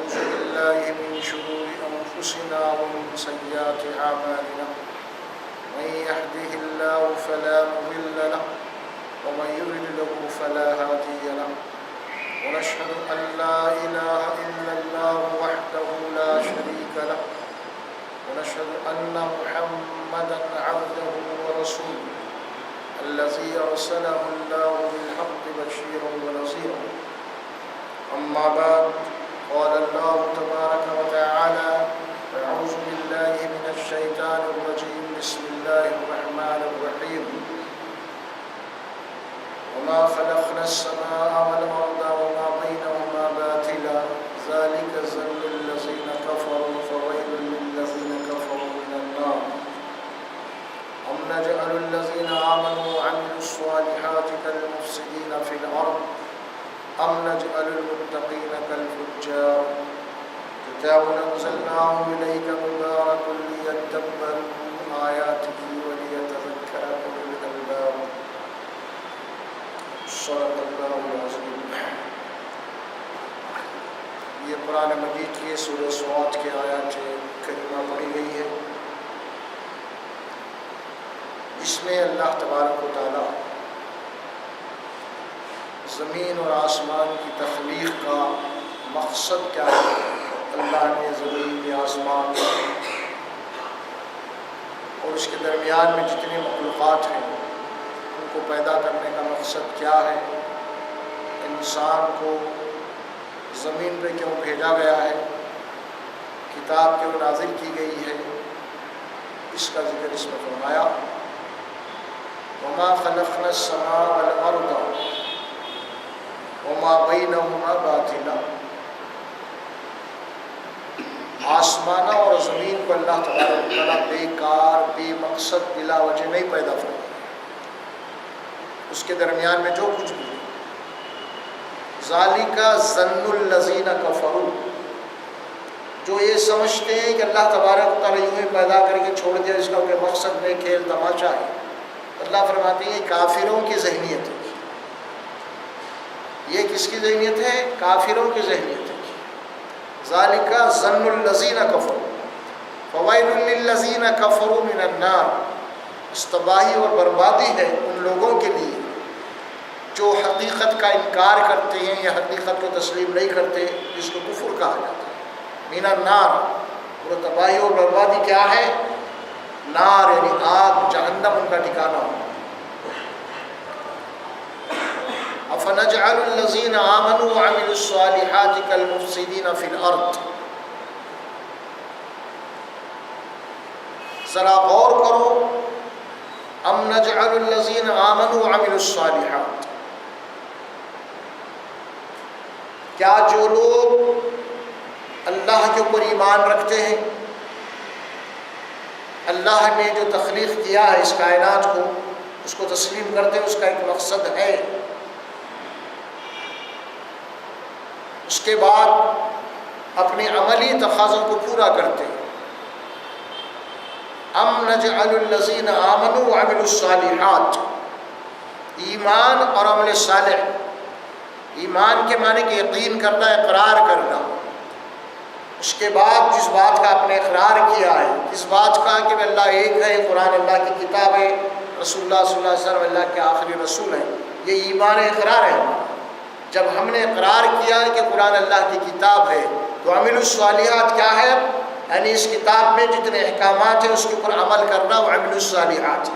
ونعوذ بالله من شرور أنفسنا ومن سيئات أعمالنا من يهده الله فلا مضل له ومن يضلل فلا هادي له ونشهد أن لا إله إلا الله وحده لا شريك له ونشهد أن محمدا عبده ورسوله الذي أرسله الله بالحق بشيرا ونذيرا. أما بعد قال الله تبارك وتعالى أعوذ بالله من الشيطان الرجيم بسم الله الرحمن الرحيم وما خلقنا السماء والأرض وما بينهما باطلا ذلك ظن الذين كفروا فويل للذين كفروا من النار. أم نجعل الذين آمنوا وعملوا الصالحات كالمفسدين في الأرض أم نجعل المتقين كالفجار. كتاب أنزلناه إليك مبارك ليدبروا آياته وليتذكر أولو الألباب. صدق اللہ العظیم. یہ قرآن مجید کی سورہ صاد کے آیات کریمہ پڑھی گئی ہے، جس میں اللہ تبارک و تعالی زمین اور آسمان کی تخلیق کا مقصد کیا ہے. اللہ نے زمین یا آسمان اور اس کے درمیان میں جتنے مخلوقات ہیں ان کو پیدا کرنے کا مقصد کیا ہے، انسان کو زمین پہ کیوں بھیجا گیا ہے، کتاب کیوں نازل کی گئی ہے، اس کا ذکر اس میں فرمایا. وما خلقنا السماء والارض وما بینہما باطلا. آسمانہ اور زمین کو اللہ تبارک و تعالیٰ بیکار بے مقصد بلا وجہ نہیں پیدا فرمایا. اس کے درمیان میں جو کچھ بھی ذالک ظن الذین کفروا، جو یہ سمجھتے ہیں کہ اللہ تبارک و تعالیٰ یوں ہی پیدا کر کے چھوڑ دیا، اس کا کوئی مقصد نہیں، کھیل تماشا ہے. اللہ فرماتے ہیں یہ کافروں کی ذہنیت ہے. یہ کس کی ذہنیت ہے؟ کافروں کی ذہنیت ہے. ذالک ظن الذین کفروا فویل للذین کفروا من النار. استباہی اور بربادی ہے ان لوگوں کے لیے جو حقیقت کا انکار کرتے ہیں یا حقیقت کو تسلیم نہیں کرتے، جس کو کفر کہا جاتا ہے. من النار، اور تباہی اور بربادی کیا ہے؟ نار، یعنی آگ، جہنم ان کا ٹھکانہ ہو. افنجعل الذین آمنوا وعملوا الصالحات کالمفسدین فی الارض. ذرا غور کرو. ام نجعل الذین آمنوا وعملوا الصالحات، کیا جو لوگ اللہ کے اوپر ایمان رکھتے ہیں، اللہ نے جو تخلیق کیا ہے اس کائنات کو، اس کو تسلیم کرتے ہیں، اس کا ایک مقصد ہے، اس کے بعد اپنے عملی تقاضوں کو پورا کرتے ہیں. ام نجعل الذین آمنوا وعملوا الصالحات، ایمان اور عمل صالح. ایمان کے معنی کہ یقین کرنا، اقرار کرنا. اس کے بعد جس بات کا آپ نے اقرار کیا ہے، اس بات کا کہ اللہ ایک ہے، قرآن اللہ کی کتاب ہے، رسول اللہ صلی اللہ علیہ وسلم اللہ کے آخری رسول ہیں، یہ ایمان اقرار ہے. جب ہم نے اقرار کیا ہے کہ قرآن اللہ کی کتاب ہے، تو عمل الصالحات کیا ہے؟ یعنی اس کتاب میں جتنے احکامات ہیں اس کے اوپر عمل کرنا، وہ عمل الصالحات ہے.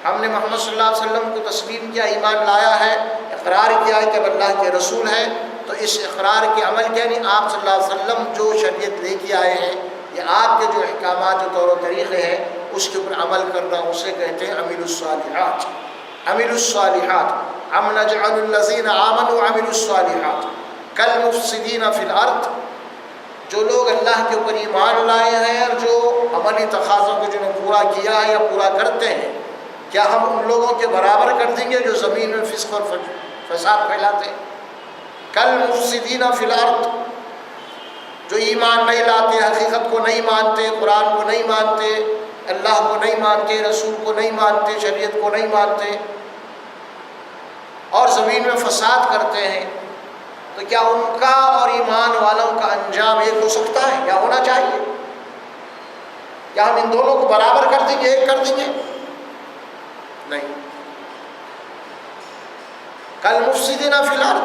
ہم نے محمد صلی اللہ علیہ وسلم کو تسلیم کیا، ایمان لایا ہے، اقرار کیا ہے کہ اب اللہ کے رسول ہیں، تو اس اقرار کے عمل کیا؟ یعنی آپ صلی اللہ علیہ وسلم جو شریعت لے کے آئے ہیں، یا آپ کے جو احکامات جو طور و طریقے ہیں اس کے اوپر عمل کرنا، اسے کہتے ہیں عمل الصالحات. عمل الصالحات. ام نجعل الذین آمنوا وعملوا الصالحات کالمفسدین فی الارض. جو لوگ اللہ کے اوپر ایمان لائے ہیں اور جو عملی تقاضوں کو جنہوں نے پورا کیا ہے یا پورا کرتے ہیں، کیا ہم ان لوگوں کے برابر کر دیں گے جو زمین میں فسق اور فساد پھیلاتے ہیں؟ کالمفسدین فی الارض، جو ایمان نہیں لاتے، حقیقت کو نہیں مانتے، قرآن کو نہیں مانتے، اللہ کو نہیں مانتے، رسول کو نہیں مانتے، شریعت کو نہیں مانتے، اور زمین میں فساد کرتے ہیں. تو کیا ان کا اور ایمان والوں کا انجام ایک ہو سکتا ہے؟ کیا ہونا چاہیے؟ کیا ہم ان دونوں کو برابر کر دیں گے، ایک کر دیں گے؟ نہیں۔ کالمفسدین فی الارض،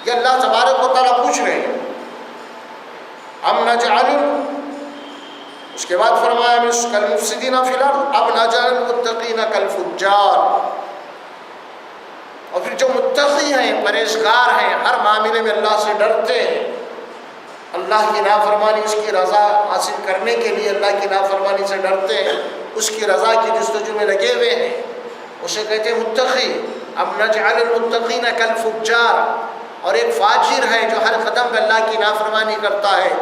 یہ اللہ تبارک و تعالیٰ پوچھ رہے ہیں ام نجعل، اس کے بعد فرمایا کالمفسدین فی الارض ام نجعل المتقین کالفجار، اور پھر جو متقی ہیں، پرہیزگار ہیں، ہر معاملے میں اللہ سے ڈرتے ہیں، اللہ کی نافرمانی، اس کی رضا حاصل کرنے کے لیے اللہ کی نافرمانی سے ڈرتے ہیں، اس کی رضا کی جستجو میں لگے ہوئے ہیں، اسے کہتے ہیں متقی۔ ام نجعل المتقین کالفجار، اور ایک فاجر ہے جو ہر قدم پہ اللہ کی نافرمانی کرتا ہے،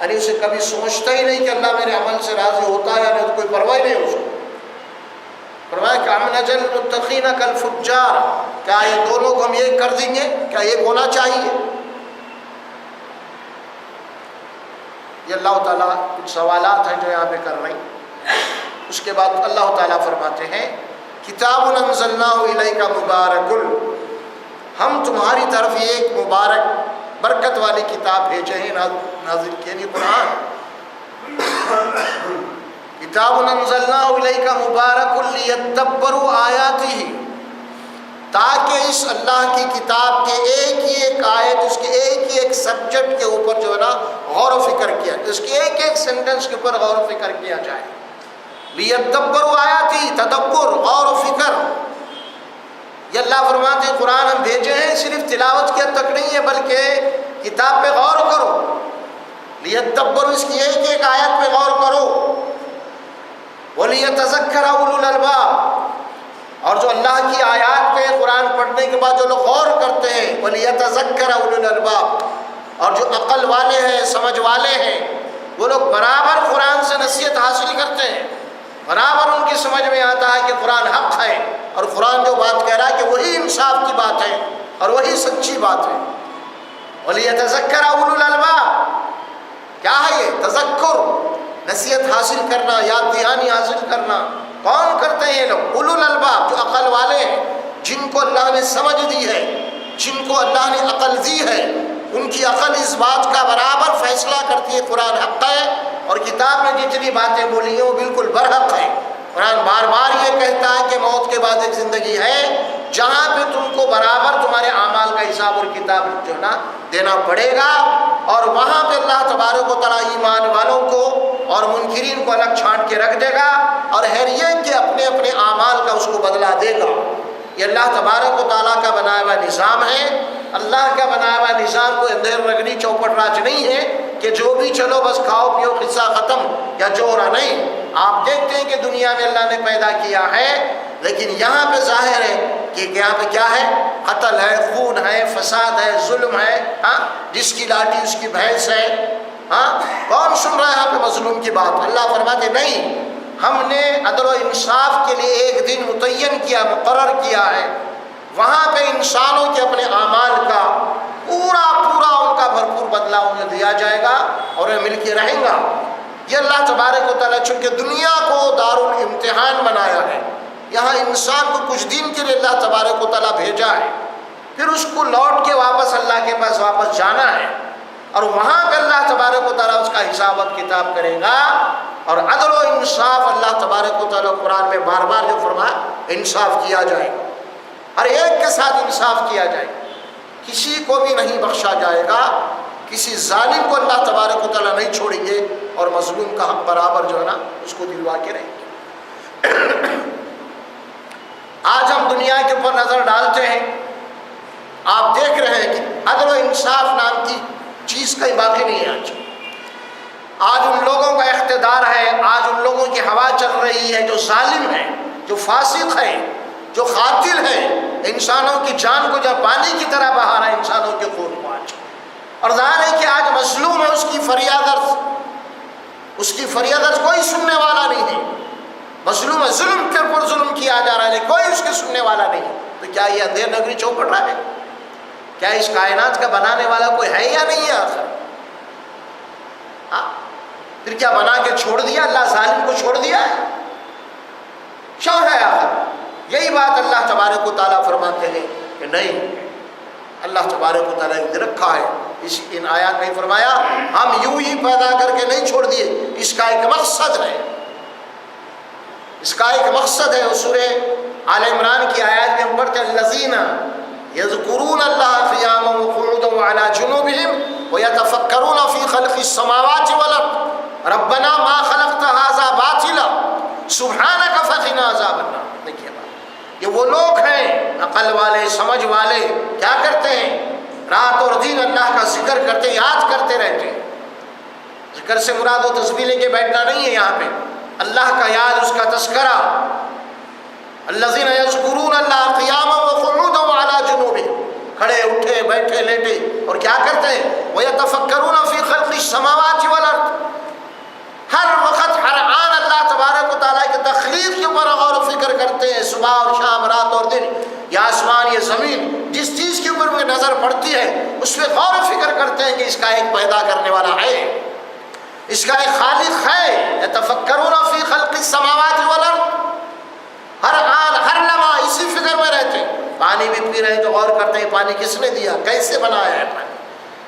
یعنی اسے کبھی سوچتا ہی نہیں کہ اللہ میرے عمل سے راضی ہوتا ہے، یعنی کوئی پرواہ نہیں اس کو۔ فرمایا کہ ام نجعل المتقین کالفجار، کیا یہ دونوں کو ہم ایک کر دیں گے؟ کیا ایک ہونا چاہیے؟ یہ اللہ تعالیٰ کچھ سوالات ہیں جو یہاں پہ کر رہے ہیں۔ اس کے بعد اللہ تعالیٰ فرماتے ہیں کتاب انزلناہ الیک مبارک، ہم تمہاری طرف ایک مبارک برکت والی کتاب بھیجے ہیں، نازل کیے ہیں، قرآن۔ کتاب انزلناہ الیک مبارک لیدبروا آیاتہ، تاکہ اس اللہ کی کتاب کے ایک ہی ایک آیت، اس کے ایک ہی ایک سبجیکٹ کے اوپر جو ہے نا غور و فکر کیا، اس کے ایک ایک سینٹنس کے اوپر غور و فکر کیا جائے۔ لیدبروا آیاتہ، تدبر، غور و فکر۔ یہ اللہ فرماتے ہیں قرآن ہم بھیجے ہیں صرف تلاوت کے حد تک نہیں ہے، بلکہ کتاب پہ غور کرو۔ لیدبروا، اس کی ایک ایک آیت پہ غور کرو۔ ولیتذکر اولو الالباب، اور جو اللہ کی آیات پہ قرآن پڑھنے کے بعد جو لوگ غور کرتے ہیں، ولیتذکر اولو الالباب، اور جو عقل والے ہیں، سمجھ والے ہیں، وہ لوگ برابر قرآن سے نصیحت حاصل کرتے ہیں، برابر ان کی سمجھ میں آتا ہے کہ قرآن حق ہے، اور قرآن جو بات کہہ رہا ہے کہ وہی انصاف کی بات ہے اور وہی سچی بات ہے۔ ولیتذکر اولو الالباب، کیا ہے یہ تذکر؟ نصیحت حاصل کرنا، یاد دہانی حاصل کرنا۔ کون کرتے ہیں یہ لوگ؟ اولو الالباب، جو عقل والے ہیں، جن کو اللہ نے سمجھ دی ہے، جن کو اللہ نے عقل دی ہے، ان کی عقل اس بات کا برابر فیصلہ کرتی ہے قرآن حق ہے، اور کتاب میں جتنی باتیں بولی ہیں وہ بالکل برحق ہے۔ قرآن بار بار یہ کہتا ہے کہ موت کے بعد ایک زندگی ہے جہاں پہ تم کو برابر تمہارے اعمال کا حساب اور کتاب جو ہے نا دینا پڑے گا، اور وہاں پہ اللہ تبارک و تعالیٰ ایمان والوں کو اور منکرین کو الگ چھانٹ کے رکھ دے گا، اور ہے یہ کہ اپنے اپنے اعمال کا اس کو بدلہ دے گا۔ یہ اللہ تبارک و تعالیٰ کا بنایا ہوا نظام ہے۔ اللہ کا بنایا ہوا نظام کوئی اندھیر رگنی چوپٹ راج نہیں ہے کہ جو بھی چلو بس کھاؤ پیو قصہ ختم، یا جوڑا نہیں۔ آپ دیکھتے ہیں کہ دنیا میں اللہ نے پیدا کیا ہے، لیکن یہاں پہ ظاہر ہے کہ یہاں پہ کیا ہے؟ قتل ہے، خون ہے، فساد ہے، ظلم ہے، ہاں، جس کی لاٹھی اس کی بھینس ہے، ہاں، کون سن رہا ہے یہاں پہ مظلوم کی بات؟ اللہ فرماتے نہیں، ہم نے عدل و انصاف کے لیے ایک دن متعین کیا، مقرر کیا ہے، وہاں پہ انسانوں کے اپنے اعمال کا پورا ان کا بھرپور بدلہ انہیں دیا جائے گا اور وہ مل کے رہیں گا۔ یہ اللہ تبارک و تعالیٰ چونکہ دنیا کو دارالامتحان بنایا ہے، یہاں انسان کو کچھ دن کے لیے اللہ تبارک و تعالیٰ بھیجا ہے، پھر اس کو لوٹ کے واپس اللہ کے پاس واپس جانا ہے، اور وہاں پہ اللہ تبارک و تعالیٰ اس کا حساب و کتاب کرے گا۔ اور عدل و انصاف اللہ تبارک و تعالیٰ قرآن میں بار بار جو فرمایا انصاف کیا جائے گا، ہر ایک کے ساتھ انصاف کیا جائے گا، کسی کو بھی نہیں بخشا جائے گا، کسی ظالم کو اللہ تبارک و تعالیٰ نہیں چھوڑیں گے، اور مظلوم کا حق برابر جو ہے نا اس کو دلوا کے رہیں گے۔ آج ہم دنیا کے اوپر نظر ڈالتے ہیں، آپ دیکھ رہے ہیں کہ عدل و انصاف نام کی چیز کہیں باقی نہیں ہے۔ آج ان لوگوں کا اقتدار ہے، آج ان لوگوں کی ہوا چل رہی ہے جو ظالم ہیں، جو فاسق ہیں، جو قاتل ہیں، انسانوں کی جان کو جب پانی کی طرح بہا رہا ہے، انسانوں کے خون کو آج، اور ظاہر ہے کہ آج مظلوم ہے، اس کی فریاد عرض کوئی سننے والا نہیں ہے، مظلوم ہے، ظلم کے اوپر ظلم کیا جا رہا ہے، کوئی اس کے سننے والا نہیں ہے۔ تو کیا یہ اندھیر نگری چوپٹ رہا ہے؟ کیا اس کائنات کا بنانے والا کوئی ہے یا نہیں ہے آخر؟ پھر کیا بنا کے چھوڑ دیا اللہ؟ ظالم کو چھوڑ دیا ہے؟ کیوں ہے آخر؟ یہی بات اللہ تبارک و تعالیٰ فرماتے ہیں کہ نہیں، اللہ تبارک و تعالیٰ نے رکھا ہے. ان آیات میں فرمایا ہم یوں ہی پیدا کر کے نہیں چھوڑ دیے، اس کا ایک مقصد ہے، اس کا ایک مقصد ہے. سورہ آل عمران کی آیات میں ہم پڑھتے ہیں الذین یذکرون اللہ قیاما وقعودا وعلی جنوبہم ویتفکرون فی خلق السماوات والارض ربنا ما خلقت ھذا باطلا سبحانک فقنا عذاب النار. دیکھیے بات، یہ وہ لوگ ہیں عقل والے، سمجھ والے، کیا کرتے ہیں؟ رات اور دن اللہ کا ذکر کرتے، یاد کرتے رہتے ہیں. ذکر سے مراد و تسبیح لے کے بیٹھنا نہیں ہے، یہاں پہ اللہ کا یاد، اس کا تذکرہ. الذین یذکرون اللہ قیاما وقعودا وعلی جنوبہم، کھڑے اٹھے بیٹھے لیٹے، اور کیا کرتے ہیں؟ ویتفکرون فی خلق السماوات والارض، ہر وقت ہر آن اللہ تبارک و تعالیٰ کی تخلیق کے اوپر غور و فکر کرتے ہیں. صبح اور شام، رات اور دن، یہ آسمان، یہ زمین، جس چیز کے اوپر میں نظر پڑتی ہے اس پہ غور و فکر کرتے ہیں کہ اس کا ایک پیدا کرنے والا ہے، اس کا ایک خالق ہے. یتفکرون فی خلق السماوات والارض، ہر آن ہر لمحہ اسی فکر میں رہتے ہیں. پانی بھی پی رہے ہیں تو غور کرتے ہیں پانی کس نے دیا، کیسے بنایا ہے پانی.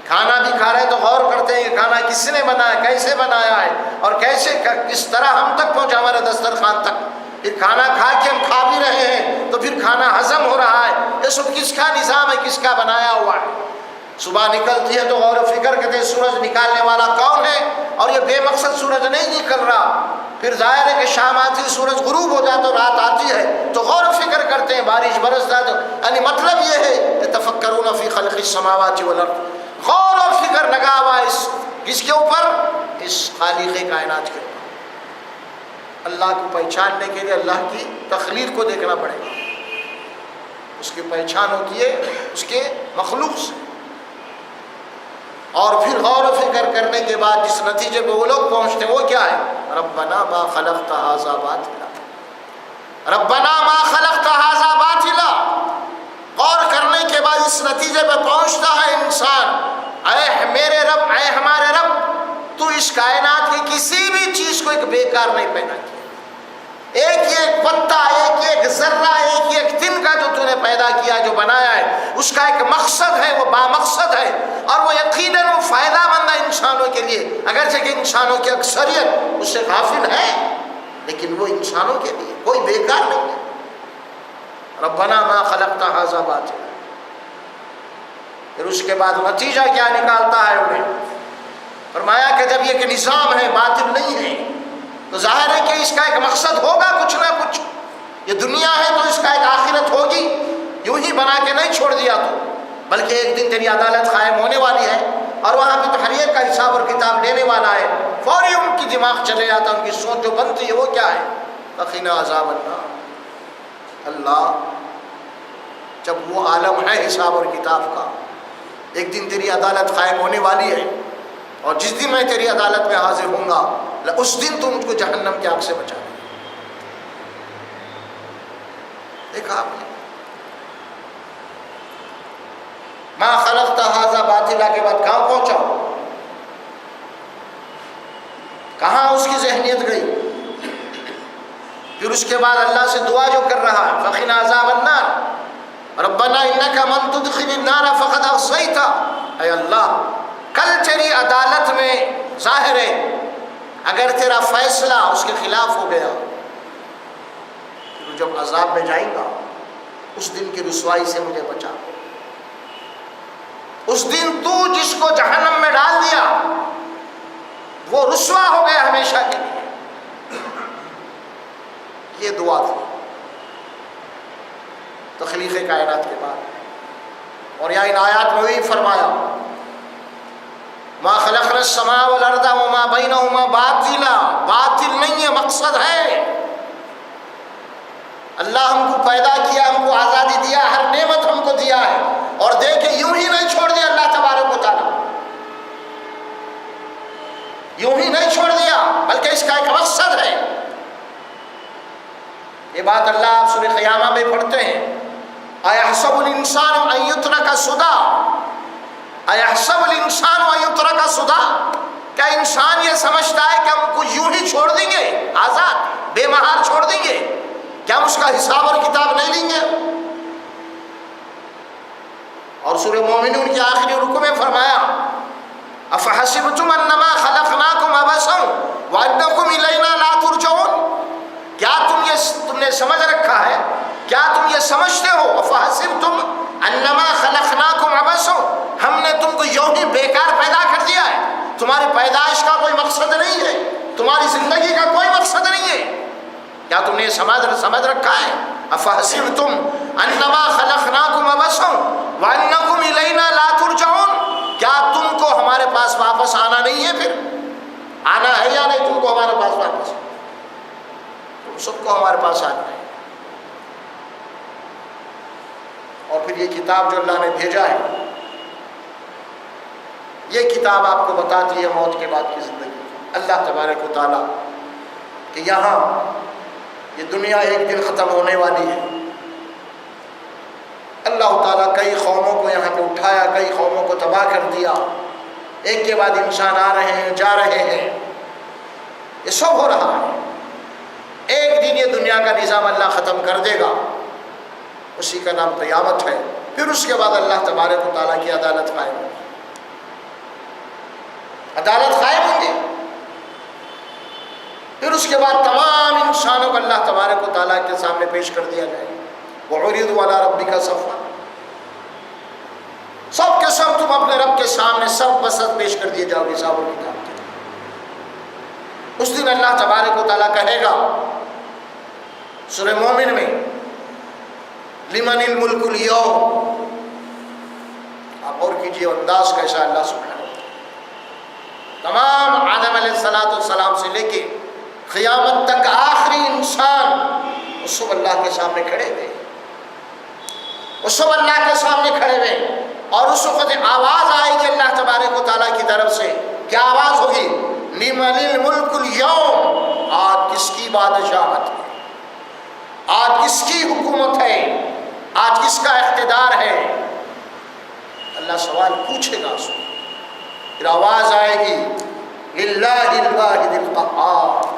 کھانا بھی کھا رہے ہیں تو غور کرتے ہیں کہ کھانا کس نے بنایا، کیسے بنایا ہے، اور کیسے کس طرح ہم تک پہنچا ہمارے دسترخوان تک. پھر کھانا کھا کے ہم کھا بھی رہے ہیں تو پھر کھانا ہضم ہو رہا ہے، یہ سب کس کا نظام ہے، کس کا بنایا ہوا ہے. صبح نکلتی ہے تو غور و فکر کرتے ہیں سورج نکالنے والا کون ہے، اور یہ بے مقصد سورج نہیں نکل رہا. پھر ظاہر ہے کہ شام آتی ہے، سورج غروب ہو جاتا، رات آتی ہے تو غور و فکر کرتے ہیں، بارش برستا تو یعنی مطلب یہ ہے یتفکرون فی خلق السماوات والارض، غور و فکر لگا ہوا اس کے اوپر، اس خالق کائنات کے اوپر. اللہ کو پہچاننے کے لیے اللہ کی تخلیق کو دیکھنا پڑے گا. اس کی پہچان ہوتی ہے اس کے مخلوق سے. اور پھر غور و فکر کرنے کے بعد جس نتیجے پہ وہ لوگ پہنچتے ہیں وہ کیا ہے؟ ربنا ما خلقت ھذا باطلا، ربنا ما خلقت ھذا باطلا. غور کرنے کے بعد اس نتیجے پہ پہنچتا ہے انسان، اے میرے رب، اے ہمارے رب، تو اس کائنات کی کسی بھی چیز کو ایک بیکار نہیں پیدا کیا. ایک ایک پتا، ایک ایک ذرہ، ایک ایک دن کا جو تو نے پیدا کیا، جو بنایا ہے، اس کا ایک مقصد ہے، وہ بامقصد ہے، اور وہ یقیناً وہ فائدہ مند ہے انسانوں کے لیے. اگرچہ کہ انسانوں کی اکثریت اس سے غافل ہے، لیکن وہ انسانوں کے لیے کوئی بیکار نہیں ہے. ربنا ما خلقت ھذا باطلا. پھر اس کے بعد نتیجہ کیا نکالتا ہے انہیں؟ فرمایا کہ جب یہ کہ نظام ہے، باطل نہیں ہے، تو ظاہر ہے کہ اس کا ایک مقصد ہوگا کچھ نہ کچھ. یہ دنیا ہے تو اس کا ایک آخرت ہوگی، یوں ہی بنا کے نہیں چھوڑ دیا تو، بلکہ ایک دن تیری عدالت قائم ہونے والی ہے، اور وہاں پہ تو ہر ایک کا حساب اور کتاب لینے والا ہے. فوری ان کی دماغ چلے جاتا، ان کی سوچ جو بنتی ہے وہ کیا ہے؟ فقنا عذاب النار. اللہ، جب وہ عالم ہے حساب اور کتاب کا، ایک دن تیری عدالت قائم ہونے والی ہے، اور جس دن میں تیری عدالت میں حاضر ہوں گا اس دن تو مجھ کو جہنم کی آگ سے بچا لے. دیکھا آپ نے، ما خلقت ھذا باطلا کے بعد کہاں پہنچا، کہاں اس کی ذہنیت گئی. پھر اس کے بعد اللہ سے دعا جو کر رہا ہے، فقنا عذاب النار ربنا انک من تدخل النار فقد اغویتہ. اے اللہ، کل تیری عدالت میں ظاہر ہے اگر تیرا فیصلہ اس کے خلاف ہو گیا تو جب عذاب میں جائیں گا اس دن کی رسوائی سے مجھے بچا. اس دن تو جس کو جہنم میں ڈال دیا وہ رسوا ہو گیا ہمیشہ کے لیے. یہ دعا تھی تخلیق کائنات کے بعد. اور یہاں ان آیات میں وہی فرمایا ما خلقنا السماء والارض وما بینہما باطلا. باطل نہیں ہے، مقصد ہے. اللہ ہم کو پیدا کیا، ہم کو آزادی دیا، ہر نعمت ہم کو دیا ہے، اور دیکھیں یوں ہی نہیں چھوڑ دیا اللہ تبارک و تعالیٰ، یوں ہی نہیں چھوڑ دیا، بلکہ اس کا ایک مقصد ہے. یہ بات اللہ آپ سورہ قیامہ میں پڑھتے ہیں، اَيَحْسَبُ الْإِنسَانُ أَن يُتْرَكَ سُدًى اَيَحْسَبُ الْإِنسَانُ أَن يُتْرَكَ سُدًى. کیا انسان یہ سمجھتا ہے کہ ہم کو یوں ہی چھوڑ دیں گے، آزاد بے مہار چھوڑ دیں گے؟ کیا ہم اس کا حساب اور کتاب نہیں لیں گے؟ اور سورہ مومنون کی آخری رکوع میں فرمایا افحسبتم انما خلقناکم عبثا وانکم الینا لا ترجعون، کیا تم نے سمجھ رکھا ہے، کیا تم یہ سمجھتے ہو افحسبتم انما خلقناکم عبثا، ہم نے تم کو یوں ہی بیکار پیدا کر دیا ہے، تمہاری پیدائش کا کوئی مقصد نہیں ہے، تمہاری زندگی کا کوئی مقصد نہیں ہے، کیا تم نے سمجھ رکھا ہے؟ افحسبتم انما خلقناکم عبثا وانکم الینا لا ترجعون، کیا تم کو ہمارے پاس واپس آنا نہیں ہے؟ پھر آنا ہے یا نہیں تم کو ہمارے پاس واپس؟ تم سب کو ہمارے پاس آنا ہے۔ اور پھر یہ کتاب جو اللہ نے بھیجا ہے، یہ کتاب آپ کو بتاتی ہے موت کے بعد کی زندگی۔ اللہ تبارک و تعالیٰ کہ یہاں یہ دنیا ایک دن ختم ہونے والی ہے، اللہ تعالیٰ کئی قوموں کو یہاں پہ اٹھایا، کئی قوموں کو تباہ کر دیا، ایک کے بعد انسان آ رہے ہیں جا رہے ہیں، یہ سب ہو رہا ہے، ایک دن یہ دنیا کا نظام اللہ ختم کر دے گا، اسی کا نام قیامت ہے۔ پھر اس کے بعد اللہ تبارک و تعالیٰ کی عدالت قائم ہوگی، عدالت قائم ہوگی، پھر اس کے بعد تمام انسانوں کو اللہ تبارک و تعالیٰ کے سامنے پیش کر دیا جائے گا۔ وَعُرِضُوا عَلَىٰ رَبِّكَ صَفًّا، سب کے سب تم اپنے رب کے سامنے سب بسط پیش کر دیے جاؤ گے حساب و کتاب کے۔ اس دن اللہ تبارک و تعالیٰ کہے گا سورہ مومن میں لمن الملک اليوم، آپ اور کیجئے انداز کیسا اللہ سبحانہ و تعالیٰ، تمام آدم علیہ السلام سے لے کے قیامت تک آخری انسان اس وقت اللہ کے سامنے کھڑے ہوئے، اس وقت اللہ کے سامنے کھڑے ہوئے، اور اس وقت آواز آئے گی اللہ تبارک و تعالیٰ کی طرف سے، کیا آواز ہوگی؟ لمن الملک اليوم، آج کس کی بادشاہت ہے، آج کس کی حکومت ہے، آج کس کا اقتدار ہے؟ اللہ سوال پوچھے گا اس وقت، پھر آواز آئے گی للہ الواحد القہار،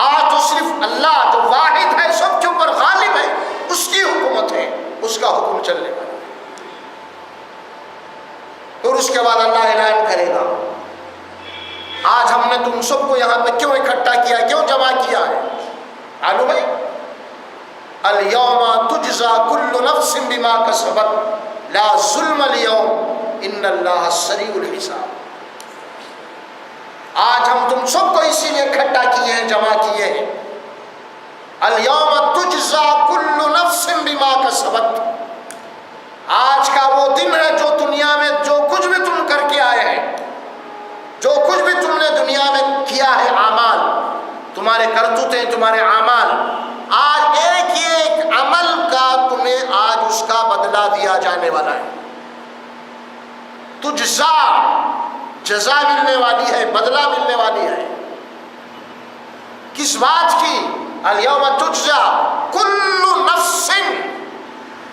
آج تو صرف اللہ جو واحد ہے، سب کے اوپر غالب ہے، اس کی حکومت ہے، اس کا حکم چلنے والا ہے۔ پھر اس کے بعد اللہ اعلان کرے گا آج ہم نے تم سب کو یہاں پہ کیوں اکٹھا کیا، کیوں جمع کیا ہے؟ معلوم ہے اليوم تجزا كل نفس بما كسبت لا ظلم اليوم ان اللہ سریع الحساب، آج ہم تم سب کو اسی لیے اکٹھا کیے ہیں، جمع کیے ہیں، اليوم تجزا كل نفس بما كسبت، آج کا وہ دن ہے جو دنیا میں جو کچھ بھی تم کر کے آئے ہیں، جو کچھ بھی تم نے دنیا میں کیا ہے اعمال، تمہارے کرتوتیں، تمہارے اعمال، آج ایک ایک عمل کا تمہیں آج اس کا بدلہ دیا جانے والا ہے۔ تجزا، جزا ملنے والی ہے، بدلہ ملنے والی ہے، کس بات کی؟ الیوم تجزا کل نفس،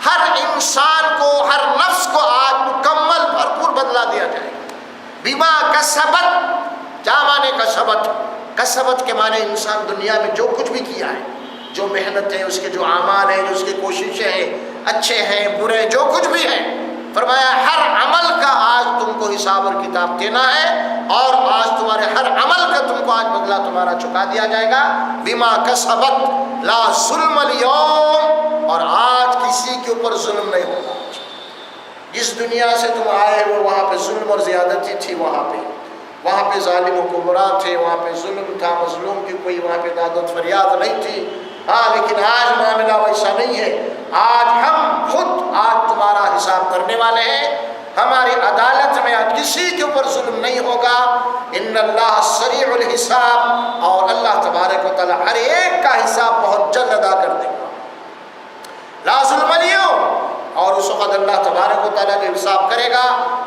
ہر انسان کو، ہر نفس کو آج مکمل بھرپور بدلہ دیا جائے گا۔ بما کسبت، کیا معنی کسبت؟ کسبت کے معنی انسان دنیا میں جو کچھ بھی کیا ہے، جو محنت ہے، اس کے جو اعمال ہیں، جو اس کی کوششیں ہیں، اچھے ہیں برے جو کچھ بھی ہیں، فرمایا ہر عمل کا آج تم کو حساب اور کتاب دینا ہے، اور آج تمہارے ہر عمل کا تم کو آج بدلہ تمہارا چکا دیا جائے گا۔ بما کسبت لا ظلم اليوم، اور آج کسی کے اوپر ظلم نہیں ہوگا۔ جس دنیا سے تم آئے ہو وہاں پہ ظلم اور زیادتی تھی، وہاں پہ ظالم حکمراں تھے، وہاں پہ ظلم تھا، مظلوم کی کوئی وہاں پہ داد و فریاد نہیں تھی، ہاں، لیکن آج معاملہ ویسا نہیں ہے، آج ہم خود آج تمہارا حساب کرنے والے ہیں، ہماری عدالت میں آج کسی کے اوپر ظلم نہیں ہوگا۔ ان اللہ سریع الحساب، اور اللہ تبارک و تعالی ہر ایک کا حساب بہت جلد ادا کر دے گا۔ لا ظلم اليوم، اور اس وقت اللہ تبارک و تعالیٰ جو حساب کرے گا،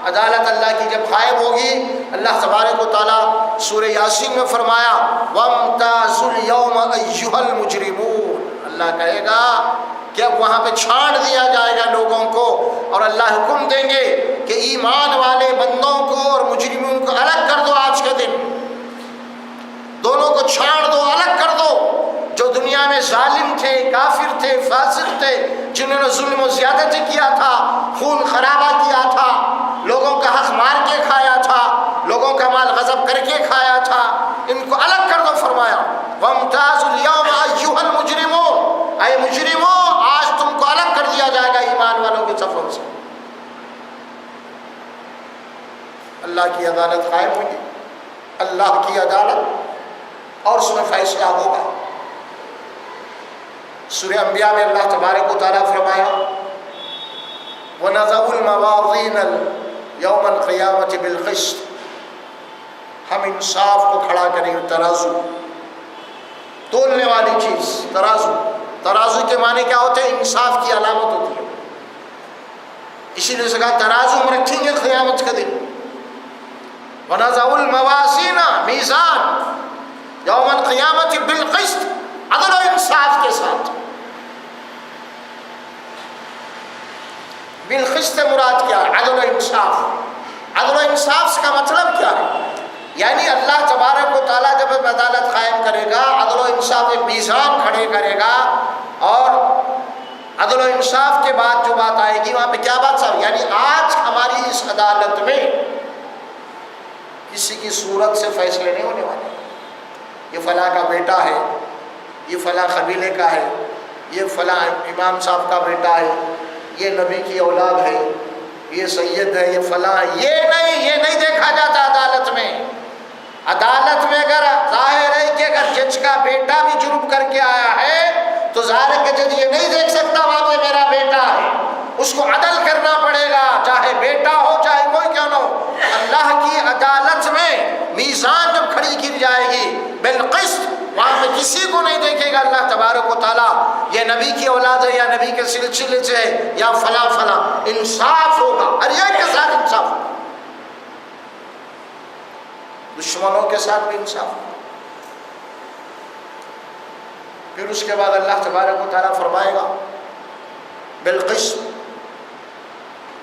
عدالت اللہ کی جب قائم ہوگی، اللہ تبارک و تعالیٰ سورہ یاسین میں فرمایا وَامْتَازُوا الْيَوْمَ أَيُّهَا الْمُجْرِمُونَ، اللہ کہے گا کہ اب وہاں پہ چھانٹ دیا جائے گا لوگوں کو، اور اللہ حکم دیں گے کہ ایمان والے بندوں کو اور مجرموں کو الگ کر دو، آج کے دن دونوں کو چھانٹ دو، الگ کر دو۔ جو دنیا میں ظالم تھے، کافر تھے، فاسق تھے، جنہوں نے ظلم و زیادتی کیا تھا، خون خرابہ کیا تھا، لوگوں کا حق مار کے کھایا تھا، لوگوں کا مال غصب کر کے کھایا تھا، ان کو الگ کر دو۔ فرمایا وَامْتَازُوا الْيَوْمَ أَيُّهَا الْمُجْرِمُونَ، اے مجرموں آج تم کو الگ کر دیا جائے گا ایمان والوں کے صفوں سے۔ اللہ کی عدالت قائم ہوگی، اللہ کی عدالت، اور اس میں فیصلہ ہوگا۔ سورہ انبیاء میں اللہ تبارک و تعالیٰ فرمایا وَنَضَعُ الْمَوَازِينَ يَوْمَ الْقِيَامَةِ بِالْقِسْطِ، ہم انصاف کو کھڑا کریں گے، ترازو، تولنے والی چیز، ترازو۔ ترازو کے معنی کیا ہوتے ہیں؟ انصاف کی علامت ہوتی ہے، اسی لیے سے کہا ترازو ہم رکھیں گے قیامت کا دن۔ وَنَضَعُ الْمَوَازِينَ، میزان، یوم القیامت بالقسط، عدل و انصاف کے ساتھ۔ بالقسط مراد کیا ہے؟ عدل و انصاف۔ عدل و انصاف کا مطلب کیا ہے؟ یعنی اللہ تبارک و تعالیٰ جب عدالت قائم کرے گا، عدل و انصاف ایک میزان کھڑے کرے گا، اور عدل و انصاف کے بعد جو بات آئے گی وہاں پہ کیا بات صاحب؟ یعنی آج ہماری اس عدالت میں کسی کی صورت سے فیصلے نہیں ہونے والے، یہ فلاں کا بیٹا ہے، یہ فلاں قبیلے کا ہے، یہ فلاں امام صاحب کا بیٹا ہے، یہ نبی کی اولاد ہے، یہ سید ہے، یہ فلاں ہے، یہ نہیں دیکھا جاتا عدالت میں۔ عدالت میں اگر ظاہر ہے کہ اگر جج کا بیٹا بھی جرم کر کے آیا ہے تو ظاہر ہے کہ جج یہ نہیں دیکھ سکتا وہاں پہ میرا بیٹا ہے، اس کو عدل کرنا پڑے گا، چاہے بیٹا ہو چاہے کوئی کیوں نہ ہو۔ اللہ کی عدالت میں میزان جب کھڑی کی جائے گی بالقسط، وہاں پہ کسی کو نہیں دیکھے گا اللہ تبارک و تعالیٰ یہ نبی کی اولاد ہے یا نبی کے سلسلے سے ہے یا فلاں فلاں، انصاف ہوگا، ہر ایک کے ساتھ انصاف ہوگا، دشمنوں کے ساتھ بھی انصاف ہوگا۔ پھر اس کے بعد اللہ تبارک و تعالیٰ فرمائے گا بالقسط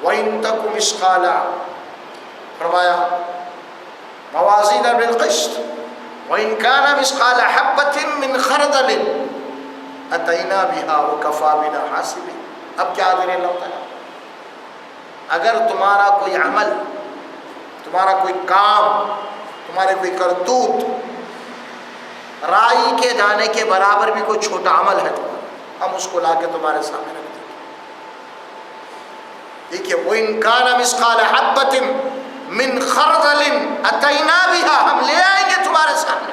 وَإِن تَكُ مِثْقَالَ، فرمایا موازین بالقسط وَإِن كَانَ مِثْقَالَ حَبَّةٍ مِّنْ خَرْدَلٍ أَتَيْنَا بِهَا وَكَفَىٰ بِنَا حَاسِبِينَ۔ اب کیا دے اللہ تعالیٰ، اگر تمہارا کوئی عمل، تمہارا کوئی کام، تمہارے کوئی کرتوت رائی کے دانے کے برابر بھی کوئی چھوٹا عمل ہے تمہارا، ہم اس کو لا کے تمہارے سامنے رکھ دیں گے۔ دیکھیے وَإِن كَانَ مِثْقَالَ حَبَّةٍ مِّنْ خَرْدَلٍ أَتَيْنَا بِهَا، ہم لے آئیں گے تمہارے سامنے،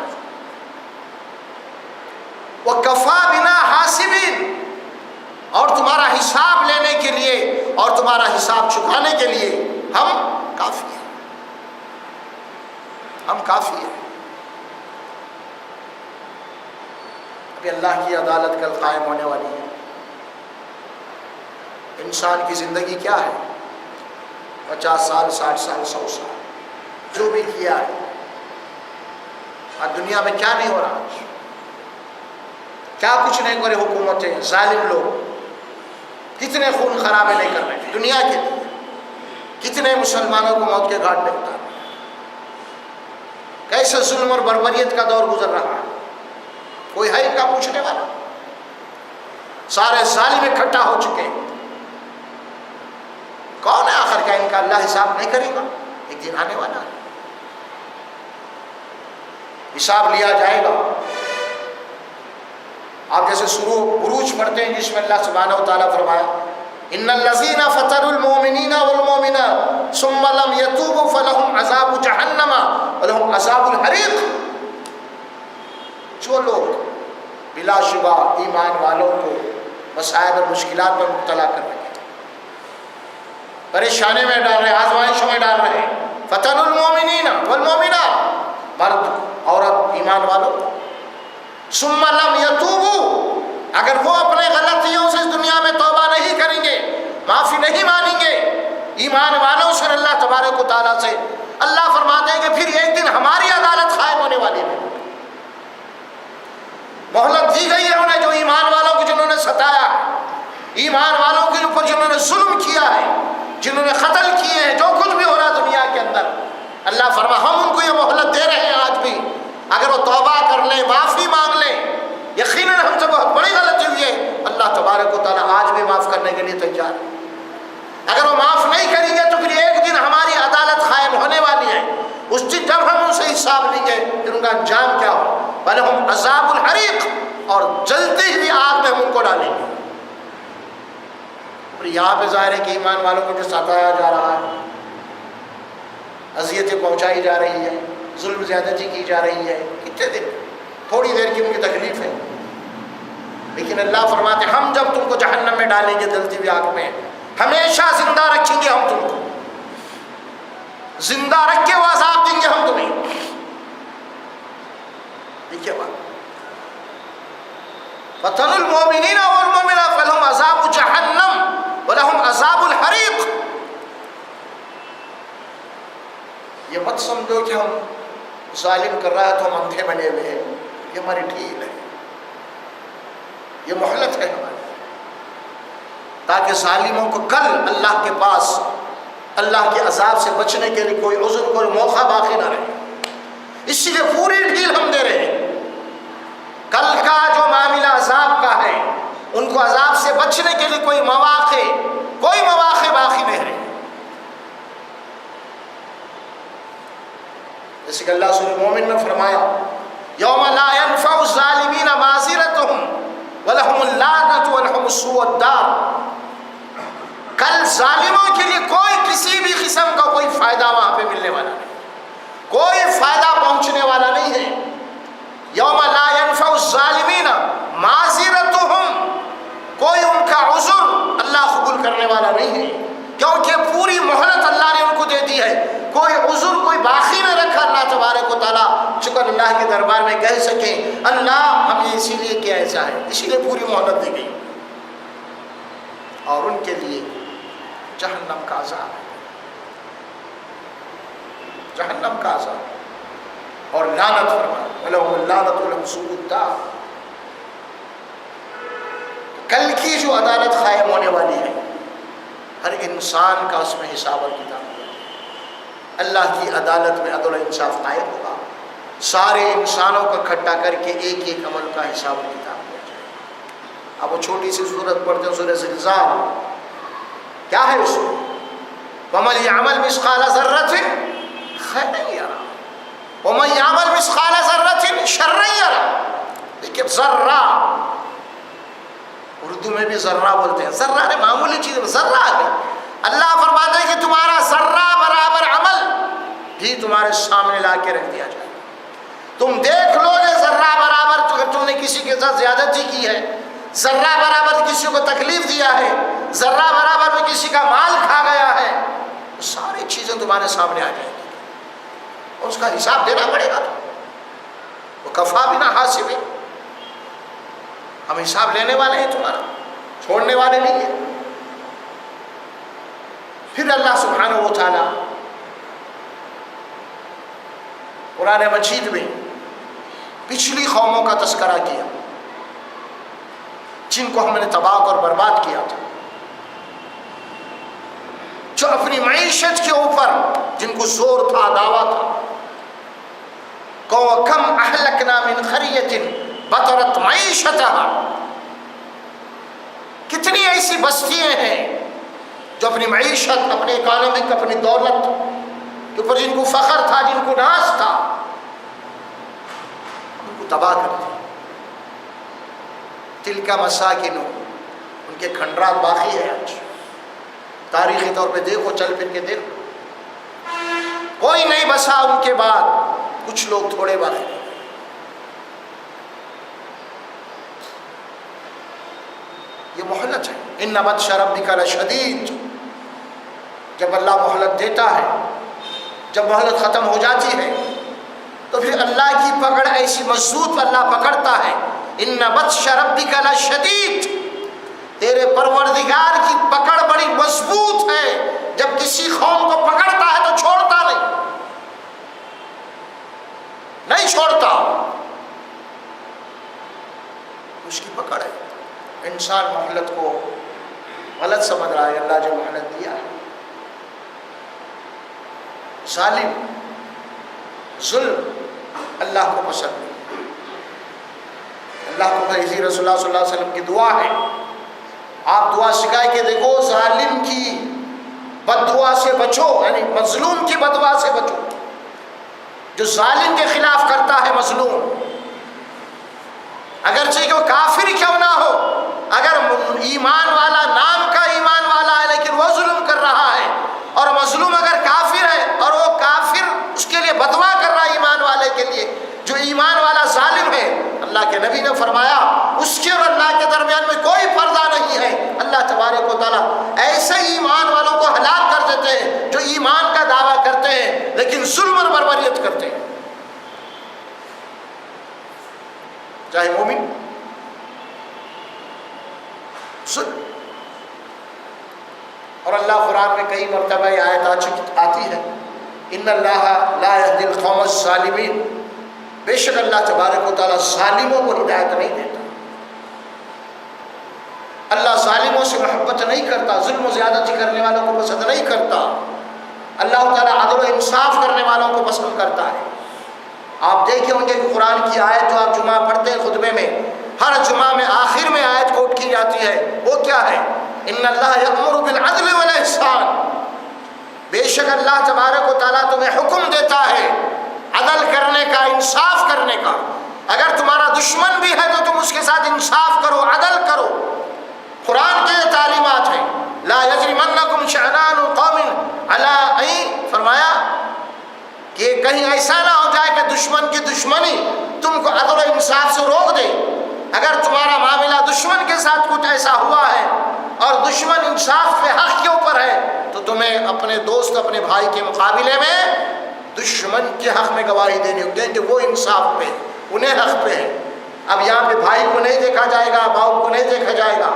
وَكَفَىٰ بِنَا حَاسِبِينَ، اور تمہارا حساب لینے کے لیے اور تمہارا حساب چکانے کے لیے ہم کافی ہیں، ہم کافی ہیں۔ ابھی اللہ کی عدالت کل قائم ہونے والی ہے۔ انسان کی زندگی کیا ہے؟ 50 سال، 60 سال، 100 سال، جو بھی کیا ہے۔ آج دنیا میں کیا نہیں ہو رہا، کیا کچھ نہیں کرے حکومتیں، ظالم لوگ کتنے خون خرابے نہیں کر رہے دنیا کے لیے، کتنے مسلمانوں کو موت کے گھاٹ پہ اتار، کیسے ظلم اور بربریت کا دور گزر رہا ہے، کوئی ہے ان کا پوچھنے والا؟ سارے ظالم اکٹھا ہو چکے ہیں، کون ہے آخر کا ان کا اللہ حساب نہیں کرے گا؟ ایک دن آنے والا ہے، حساب لیا جائے گا۔ آپ جیسے سورہ بروج پڑھتے ہیں جس میں اللہ سبحانہ و تعالیٰ فرمایا ان الذین فتنوا المؤمنین والمؤمنات ثم لم یتوبوا فلہم عذاب جہنم ولہم عذاب الحریق۔ جو لوگ بلا شبہ ایمان والوں کو مسائل اور مشکلات پر مبتلا کر رہے ہیں، پریشانی میں ڈال رہے ہیں، آزمائشوں میں ڈال رہے ہیں، فتنوا المؤمنین والمؤمنات، مرد عورت ایمان والوں، ثم لم یتوبوا، اگر وہ اپنے غلطیوں سے اس دنیا میں توبہ نہیں کریں گے، معافی نہیں مانیں گے ایمان والوں سے اللہ تبارک و تعالیٰ سے، اللہ فرماتے ہیں کہ پھر ایک دن ہماری عدالت قائم ہونے والی ہے۔ مہلت دی گئی ہے انہیں جو ایمان والوں کو جنہوں نے ستایا، ایمان والوں کے اوپر جنہوں نے ظلم کیا ہے، جنہوں نے قتل کیے ہیں، جو کچھ بھی ہو رہا دنیا کے اندر، اللہ فرما ہم ان کو یہ مہلت دے رہے ہیں آج بھی، اگر وہ توبہ کر لیں، معافی مانگ لیں، یقیناً ہم سے بہت بڑی غلطی ہوئی ہے، اللہ تبارک و تعالیٰ آج بھی معاف کرنے کے لیے تیار ہے۔ اگر وہ معاف نہیں کریں گے تو پھر ایک دن ہماری عدالت قائم ہونے والی ہے، اس دن جب ہم ان سے حساب لیں گے پھر ان کا انجام کیا ہو، وَلَهُمْ عَذَابُ الْحَرِيقِ، اور جلتی ہوئی آگ میں ہم ان کو ڈالیں گے۔ اور یہاں پہ ظاہر ہے کہ ایمان والوں کو جو ستایا جا رہا ہے، اذیتیں پہنچائی جا رہی ہے، ظلم زیادتی کی جا رہی ہے، کتنے دن، تھوڑی دیر کی ان کی تکلیف ہے، لیکن اللہ فرماتے ہیں ہم جب تم کو جہنم میں ڈالیں گے جلتی ہوئی آگ میں، ہمیشہ زندہ رکھیں گے ہم تم کو، زندہ رکھ کے وہ عذاب دیں گے ہم تمہیں۔ دیکھیے بات، فَتَنُ الْمُؤْمِنِينَ وَالْمُؤْمِنَاتِ فَلَهُمْ عَذَابُ جَهَنَّمَ وَلَهُمْ عَذَابُ الْحَرِيقِ۔ یہ مت سمجھو کہ ہم ظالم کر رہا ہے تو ہم اندھے بنے ہوئے ہیں، یہ ہماری ڈھیل ہے، یہ مہلت ہے ہماری، تاکہ ظالموں کو کل اللہ کے پاس اللہ کے عذاب سے بچنے کے لیے کوئی عذر کوئی موقع باقی نہ رہے۔ اس لیے پوری ڈھیل ہم دے رہے ہیں، کل کا جو معاملہ عذاب کا ہے ان کو عذاب سے بچنے کے لیے کوئی مواقع باقی نہیں رہے۔ جیسے کہ اللہ سورہ مومن میں فرمایا یوم لا ينفع الظالمین معذرتهم ولهم اللعنۃ ولهم سوء الدار، کل ظالموں کے لیے کوئی کسی بھی قسم کا کوئی فائدہ وہاں پہ ملنے والا نہیں، کوئی فائدہ پہنچنے والا نہیں ہے۔ یوم لا ينفع الظالمین معذرتهم، کوئی ان کا عذر اللہ قبول کرنے والا نہیں ہے، کیونکہ پوری مہلت اللہ نے ان کو دے دی ہے، کوئی عذر کوئی باقی نہ رکھا اللہ تبارک و تعالیٰ، شکر اللہ کے دربار میں کہہ سکیں اللہ ہم نے اسی لیے کیا ایسا ہے، اسی لیے پوری مہلت دی گئی، اور ان کے لیے جہنم کا عذاب ہے، جہنم کا عذاب، اور لعنت فرمایا وَلَهُمُ اللَّعْنَةُ وَلَهُمْ سُوءُ الدَّارِ۔ کل کی جو عدالت قائم ہونے والی ہے، ہر انسان کا اس میں حساب اور کتاب ہے، اللہ کی عدالت میں عدل و انصاف قائم ہوگا، سارے انسانوں کو اکٹھا کر کے ایک ایک عمل کا حساب و کتاب ہو جائے گا۔ اب وہ چھوٹی سی سورت پڑھتے ہیں، سورہ زلزال، کیا ہے اس میں؟ وَمَنْ يَعْمَلْ مِثْقَالَ ذَرَّةٍ خَيْرًا يَرَهُ وَمَنْ يَعْمَلْ مِثْقَالَ ذَرَّةٍ شَرًّا يَرَهُ۔ دیکھیے ذرہ، اردو میں بھی ذرہ بولتے ہیں، ذرہ ہے معمولی چیز، ذرہ ہے، اللہ فرماتا ہے کہ تمہارا ذرہ برابر عمل بھی تمہارے سامنے لا کے رکھ دیا جائے، تم دیکھ لو گے ذرہ برابر، اگر تم نے کسی کے ساتھ زیادتی کی ہے، ذرہ برابر کسی کو تکلیف دیا ہے، ذرہ برابر میں کسی کا مال کھا گیا ہے، ساری چیزیں تمہارے سامنے آ جائیں گی، اور اس کا حساب دینا پڑے گا، وہ کفا بنا حاسب، ہم حساب لینے والے ہیں تمہارا، چھوڑنے والے نہیں ہیں۔ پھر اللہ سبحانہ و تعالی قرآن مجید میں پچھلی قوموں کا تذکرہ کیا جن کو ہم نے تباہ اور برباد کیا تھا، جو اپنی معیشت کے اوپر جن کو زور تھا، دعویٰ تھا، کم اہلکنا من قریۃ بطرت معیشتہا، کتنی ایسی بستیاں ہیں جو اپنی معیشت، اپنے اکانومک، اپنی دولت کے اوپر جن کو فخر تھا، جن کو ناز تھا، ان کو تباہ کر دیا۔ تلک مساکن، ان کے کھنڈرات باقی ہے آج، تاریخی طور پہ دیکھو، چل پھر کے دیکھو، کوئی نہیں بسا ان کے بعد، کچھ لوگ تھوڑے باقی۔ یہ مہلت ہے، ان بطش ربک لشدید، جب اللہ مہلت دیتا ہے، جب مہلت ختم ہو جاتی ہے تو پھر اللہ کی پکڑ ایسی مضبوط اللہ پکڑتا ہے، ان بطش ربک لشدید، تیرے پروردگار کی پکڑ بڑی مضبوط ہے، جب کسی قوم کو پکڑتا ہے تو چھوڑتا نہیں چھوڑتا، اس کی پکڑ ہے۔ انسان مہلت کو غلط سمجھ رہا ہے، اللہ جو مہلت دیا ہے، ظالم ظلم اللہ کو پسند نہیں۔ اللہ کو رسول اللہ صلی اللہ علیہ وسلم کی دعا ہے، آپ دعا سکھائے کہ دیکھو ظالم کی بد دعا سے بچو، یعنی مظلوم کی بد دعا سے بچو، جو ظالم کے خلاف کرتا ہے مظلوم، اگرچہ کہ وہ کافر کیوں نہ ہو، اگر ایمان والا نام کا ایمان والا ہے لیکن وہ ظلم کر رہا ہے، اور مظلوم اگر کافر ہے اور وہ کافر اس کے لیے بدوا کر رہا ہے ایمان والے کے لیے، جو ایمان والا ظالم ہے، اللہ کے نبی نے فرمایا اس کے اور اللہ کے درمیان میں کوئی پردہ نہیں ہے، اللہ تبارک و تعالیٰ ایسے ایمان والوں کو ہلاک کر دیتے ہیں جو ایمان کا دعویٰ کرتے ہیں لیکن ظلم اور بربریت کرتے ہیں، چاہے مومن ظلم۔ اور اللہ قرآن میں کئی مرتبہ یہ آیت آتی ہے، ان اللہ لا یہدی القوم الظالمین، بے شک اللہ تبارک و تعالیٰ ظالموں کو ہدایت نہیں دیتا، اللہ ظالموں سے محبت نہیں کرتا، ظلم و زیادتی کرنے والوں کو پسند نہیں کرتا، اللہ تعالیٰ عدل و انصاف کرنے والوں کو پسند کرتا ہے۔ آپ دیکھیں ہوں گے کہ قرآن کی آیت جو آپ جمعہ پڑھتے ہیں خطبے میں، ہر جمعہ میں آخر میں آیت کوٹ کی جاتی ہے، وہ کیا ہے؟ ان اللہ یأمر بالعدل والاحسان، بے شک اللہ تبارک و تعالیٰ تمہیں حکم دیتا ہے عدل کرنے کا، انصاف کرنے کا، اگر تمہارا دشمن بھی ہے تو تم اس کے ساتھ انصاف کرو، عدل کرو، قرآن کے یہ تعلیمات ہیں۔ لا یجرمنکم شنآن قوم علی ان، فرمایا کہ کہیں ایسا نہ ہو جائے کہ دشمن کی دشمنی تم کو عدل و انصاف سے روک دے، اگر تمہارا معاملہ دشمن کے ساتھ کچھ ایسا ہوا ہے اور دشمن انصاف پہ حق کے اوپر ہے تو تمہیں اپنے دوست اپنے بھائی کے مقابلے میں دشمن کے حق میں گواہی دینی ہوگی کہ وہ انصاف پہ، انہیں حق پہ ہے۔ اب یہاں پہ بھائی کو نہیں دیکھا جائے گا، باپ کو نہیں دیکھا جائے گا،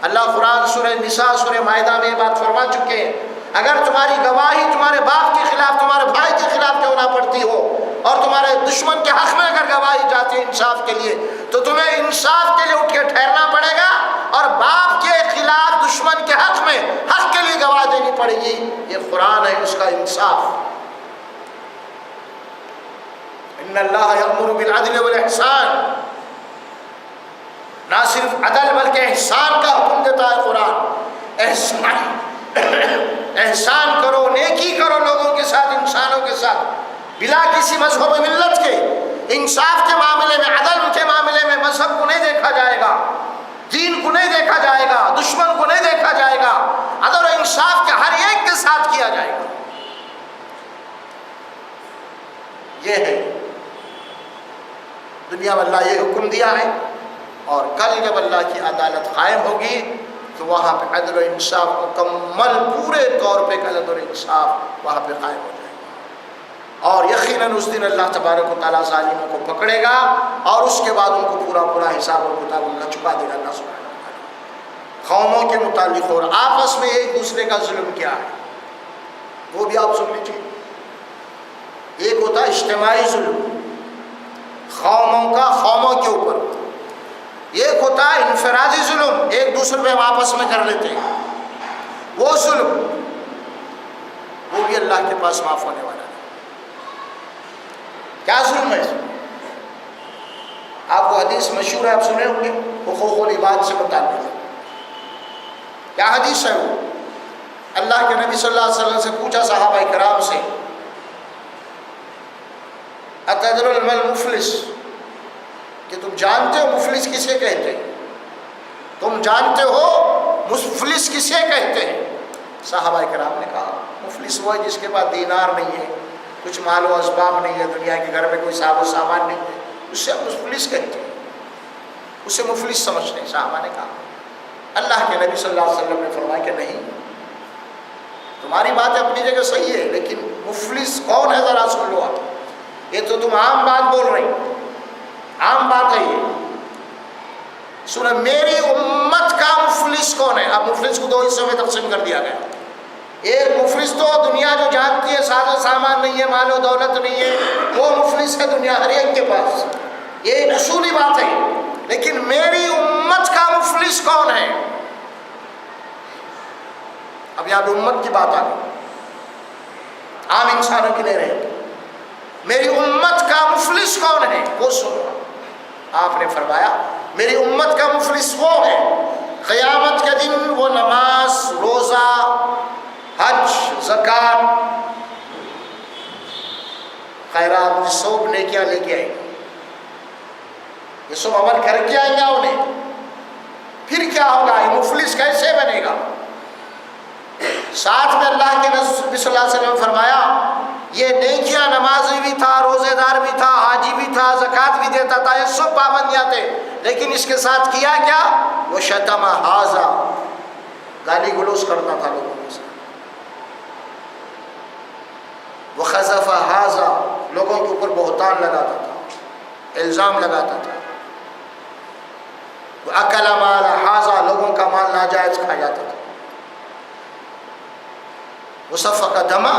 اللہ قرآن سورہ نساء سورہ مائدہ میں یہ بات فرما چکے ہیں، اگر تمہاری گواہی تمہارے باپ کے خلاف تمہارے بھائی کے خلاف کیوں نہ پڑتی ہو اور تمہارے دشمن کے حق میں اگر گواہی جاتی ہے انصاف کے لیے تو تمہیں انصاف کے لیے اٹھ کے ٹھہرنا پڑے گا اور باپ کے خلاف دشمن کے حق میں حق کے لیے گواہی دینی پڑے گی۔ یہ قرآن ہے، اس کا انصاف۔ ان اللہ یأمر بالعدل والاحسان، نہ صرف عدل بلکہ احسان کا حکم دیتا ہے قرآن، احسان کرو، نیکی کرو لوگوں کے ساتھ، انسانوں کے ساتھ، بلا کسی مذہب و ملت کے، انصاف کے معاملے میں، عدل کے معاملے میں مذہب کو نہیں دیکھا جائے گا، دین کو نہیں دیکھا جائے گا، دشمن کو نہیں دیکھا جائے گا، عدل و انصاف کے ہر ایک کے ساتھ کیا جائے گا۔ یہ ہے دنیا میں اللہ یہ حکم دیا ہے، اور کل جب اللہ کی عدالت قائم ہوگی تو وہاں پہ عدل و انصاف مکمل پورے طور پہ عدل و انصاف وہاں پہ قائم ہو جائے گا، اور یقیناً اس دن اللہ تبارک و تعالیٰ ظالموں کو پکڑے گا اور اس کے بعد ان کو پورا حساب و کتاب ان کا چکا دے گا اللہ سبحانہ و تعالیٰ۔ قوموں کے متعلق اور آپس میں ایک دوسرے کا ظلم کیا ہے وہ بھی آپ سن لیجیے۔ ایک ہوتا ہے اجتماعی ظلم، قوموں کا قوموں کے اوپر، ایک ہوتا ہے انفرادی ظلم، ایک دوسرے پہ آپس میں کر لیتے ہیں، وہ ظلم وہ بھی اللہ کے پاس معاف ہونے والا ہے۔ کیا ظلم ہے؟ آپ کو حدیث مشہور ہے، آپ سنے ہوں گے، حقوق العباد سے متعلق۔ کیا حدیث ہے وہ؟ اللہ کے نبی صلی اللہ علیہ وسلم سے پوچھا صحابہ کرام سے، اتدرون ما المفلس، کہ تم جانتے ہو مفلس کسے کہتے ہیں؟ تم جانتے ہو مفلس کسے کہتے ہیں؟ صحابہ کرام نے کہا مفلس وہ ہے جس کے پاس دینار نہیں ہے، کچھ مال و اسباب نہیں ہے، دنیا کے گھر میں کوئی صاحب و سامان نہیں ہے، اس سے مفلس کہتے ہیں، اسے مفلس سمجھتے ہیں۔ صحابہ نے کہا، اللہ کے نبی صلی اللہ علیہ وسلم نے فرمایا کہ نہیں، تمہاری بات اپنی جگہ صحیح ہے، لیکن مفلس کون ہے ذرا سن لو آپ، یہ تو تم عام بات بول رہے ہیں، عام بات ہے یہ، سنیں میری امت کا مفلس کون ہے؟ اب مفلس کو دو حصوں میں تقسیم کر دیا گیا، ایک مفلس تو دنیا جو جانتی ہے، ساز و سامان نہیں ہے، مال و دولت نہیں ہے، وہ مفلس ہے دنیا ہر ایک کے پاس، یہ ایک اصولی بات ہے، لیکن میری امت کا مفلس کون ہے؟ اب یہاں پہ امت کی بات آ گئی، عام انسانوں کی نہیں رہے، میری امت کا مفلس کون ہے وہ سنو۔ آپ نے فرمایا میری امت کا مفلس وہ ہے قیامت کے دن وہ نماز، روزہ، حج، زکات، خیرات، سب نیکیاں لے کے آئیں گے، یہ سب عمل کر کے آئیں گا انہیں. پھر کیا ہوگا؟ یہ مفلس کیسے بنے گا؟ ساتھ میں اللہ کے نبی صلی اللہ علیہ وسلم نے فرمایا یہ نیکیاں، نمازی بھی تھا، روزے دار بھی تھا، حاجی بھی تھا، زکات بھی دیتا تھا، یہ سب پابندیاں تھے، لیکن اس کے ساتھ کیا کیا؟ وہ شتم ھذا، گالی گلوز کرتا تھا لوگوں کے ساتھ، وہ خذف ھذا، لوگوں کے اوپر بہتان لگاتا تھا، الزام لگاتا تھا، وہ اکل مال ھذا، لوگوں کا مال ناجائز کھا جاتا تھا، وہ سفک دما،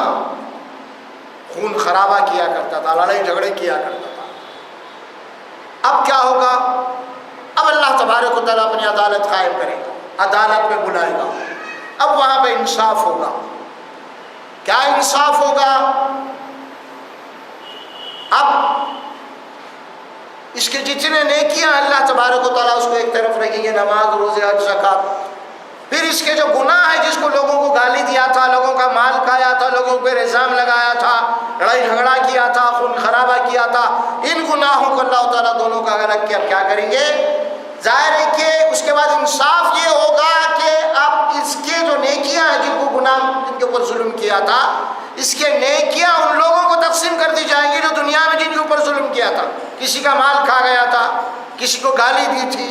خون خرابہ کیا کرتا تھا، لڑائی جھگڑے کیا کرتا تھا. اب کیا ہوگا؟ اب اللہ تبارک و تعالیٰ اپنی عدالت قائم کرے گا، عدالت میں بلائے گا، اب وہاں پہ انصاف ہوگا. کیا انصاف ہوگا؟ اب اس کے جتنے نیکیاں اللہ تبارک و تعالیٰ اس کو ایک طرف رکھیں گے، نماز، روزے، حج، زکات، پھر اس کے جو گناہ ہے، جس کو لوگوں کو گالی دیا تھا، لوگوں کا مال کھایا تھا، لوگوں پہ الزام لگایا تھا، لڑائی جھگڑا کیا تھا، خون خرابہ کیا تھا، ان گناہوں کو اللہ تعالیٰ دونوں کا الگ کیا کیا کریں گے؟ ظاہر ہے کہ اس کے بعد انصاف یہ ہوگا کہ اب اس کے جو نیکیاں ہیں، جن کو گناہ، جن کے اوپر ظلم کیا تھا، اس کے نیکیاں ان لوگوں کو تقسیم کر دی جائیں گی جو دنیا میں جن کے اوپر ظلم کیا تھا. کسی کا مال کھا گیا تھا، کسی کو گالی دی تھی،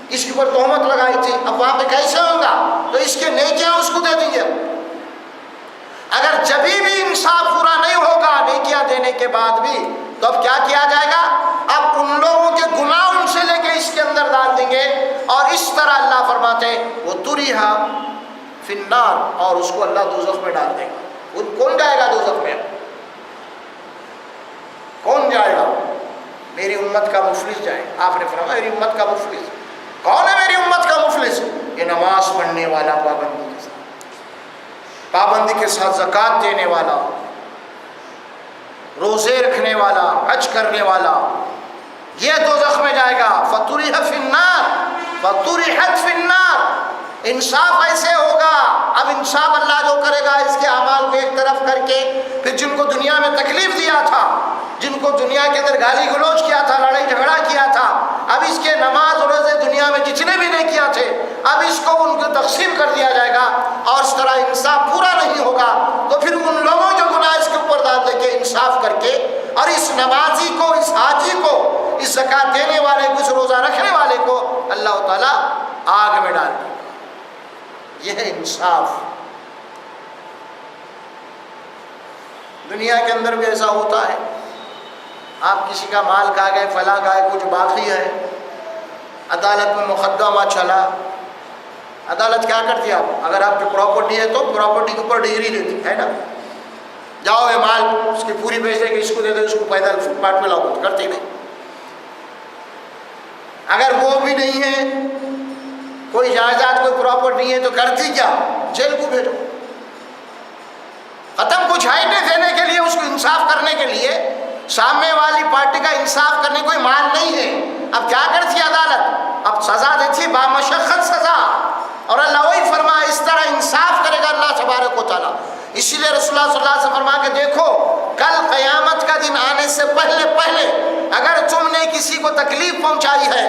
کسی کے اوپر تہمت لگائی تھی، اب وہاں پہ کیسے ہوگا؟ تو اس کے نیکیاں اس کو دے دیں گے. اگر جبھی بھی انصاف پورا نہیں ہوگا نیکیاں دینے کے بعد بھی، تو اب کیا کیا جائے گا؟ اب ان لوگوں کے گناہ ان سے لے کے اس کے اندر ڈال دیں گے، اور اس طرح اللہ فرماتے ہیں وہ طُرِحَ فِی النَّارِ، اور اس کو اللہ دوزخ میں ڈال دے گا. کون جائے گا دوزخ میں؟ کون جائے گا؟ میری امت کا مفلس جائے. آپ نے فرمایا میری امت کا مفلس کون ہے؟ میری امت کا مفلس یہ نماز پڑھنے والا، پابندی کے ساتھ زکات دینے والا، روزے رکھنے والا، حج کرنے والا، یہ دوزخ میں جائے گا. فَطُرِحَ فِی النَّارِ، فَطُرِحَتْ فِی النَّارِ. انصاف ایسے ہوگا. اب انصاف اللہ جو کرے گا اس کے اعمال کو ایک طرف کر کے، پھر جن کو دنیا میں تکلیف دیا تھا، جن کو دنیا کے اندر گالی گلوچ کیا تھا، لڑائی جھگڑا کیا تھا، اب اس کے نماز اور روزے دنیا میں جتنے بھی نہیں کیا تھے، اب اس کو ان کو تقسیم کر دیا جائے گا. اور اس طرح انصاف پورا نہیں ہوگا تو پھر ان لوگوں جو گناہ اس کے اوپر ڈال دے کے انصاف کر کے، اور اس نمازی کو، اس حاجی کو، اس زکات دینے والے کو، اس روزہ رکھنے والے کو اللہ تعالیٰ آگ میں ڈال دے. یہ ہے انصاف. دنیا کے اندر بھی ایسا ہوتا ہے، آپ کسی کا مال کھا گئے، فلاں گئے، کچھ باقی ہے، عدالت میں مقدمہ چلا، عدالت کیا کرتی ہے؟ آپ اگر آپ کی پراپرٹی ہے تو پراپرٹی کے اوپر ڈگری لیتی ہے نا، جاؤ یہ مال اس کی پوری بیچ دے کہ اس کو دے دے، اس کو پیدل فٹ پاتھ میں لاؤ، کرتی نہیں. اگر وہ بھی نہیں ہے، کوئی جائیداد، کوئی پراپرٹی نہیں ہے، تو کرتی کیا؟ جیل کو بھیجو. ختم. کچھ ہے نہیں دینے کے لیے، اس کو انصاف کرنے کے لیے، سامنے والی پارٹی کا انصاف کرنے کوئی مال نہیں ہے. اب کیا کرتی عدالت؟ اب سزا دیتی بامشقت سزا. اور اللہ وہی فرما اس طرح انصاف کرے گا اللہ تبارک و تعالیٰ. اسی لیے رسول اللہ صلی اللہ علیہ وسلم فرما کہ دیکھو کل قیامت کا دن آنے سے پہلے اگر تم نے کسی کو تکلیف پہنچائی ہے،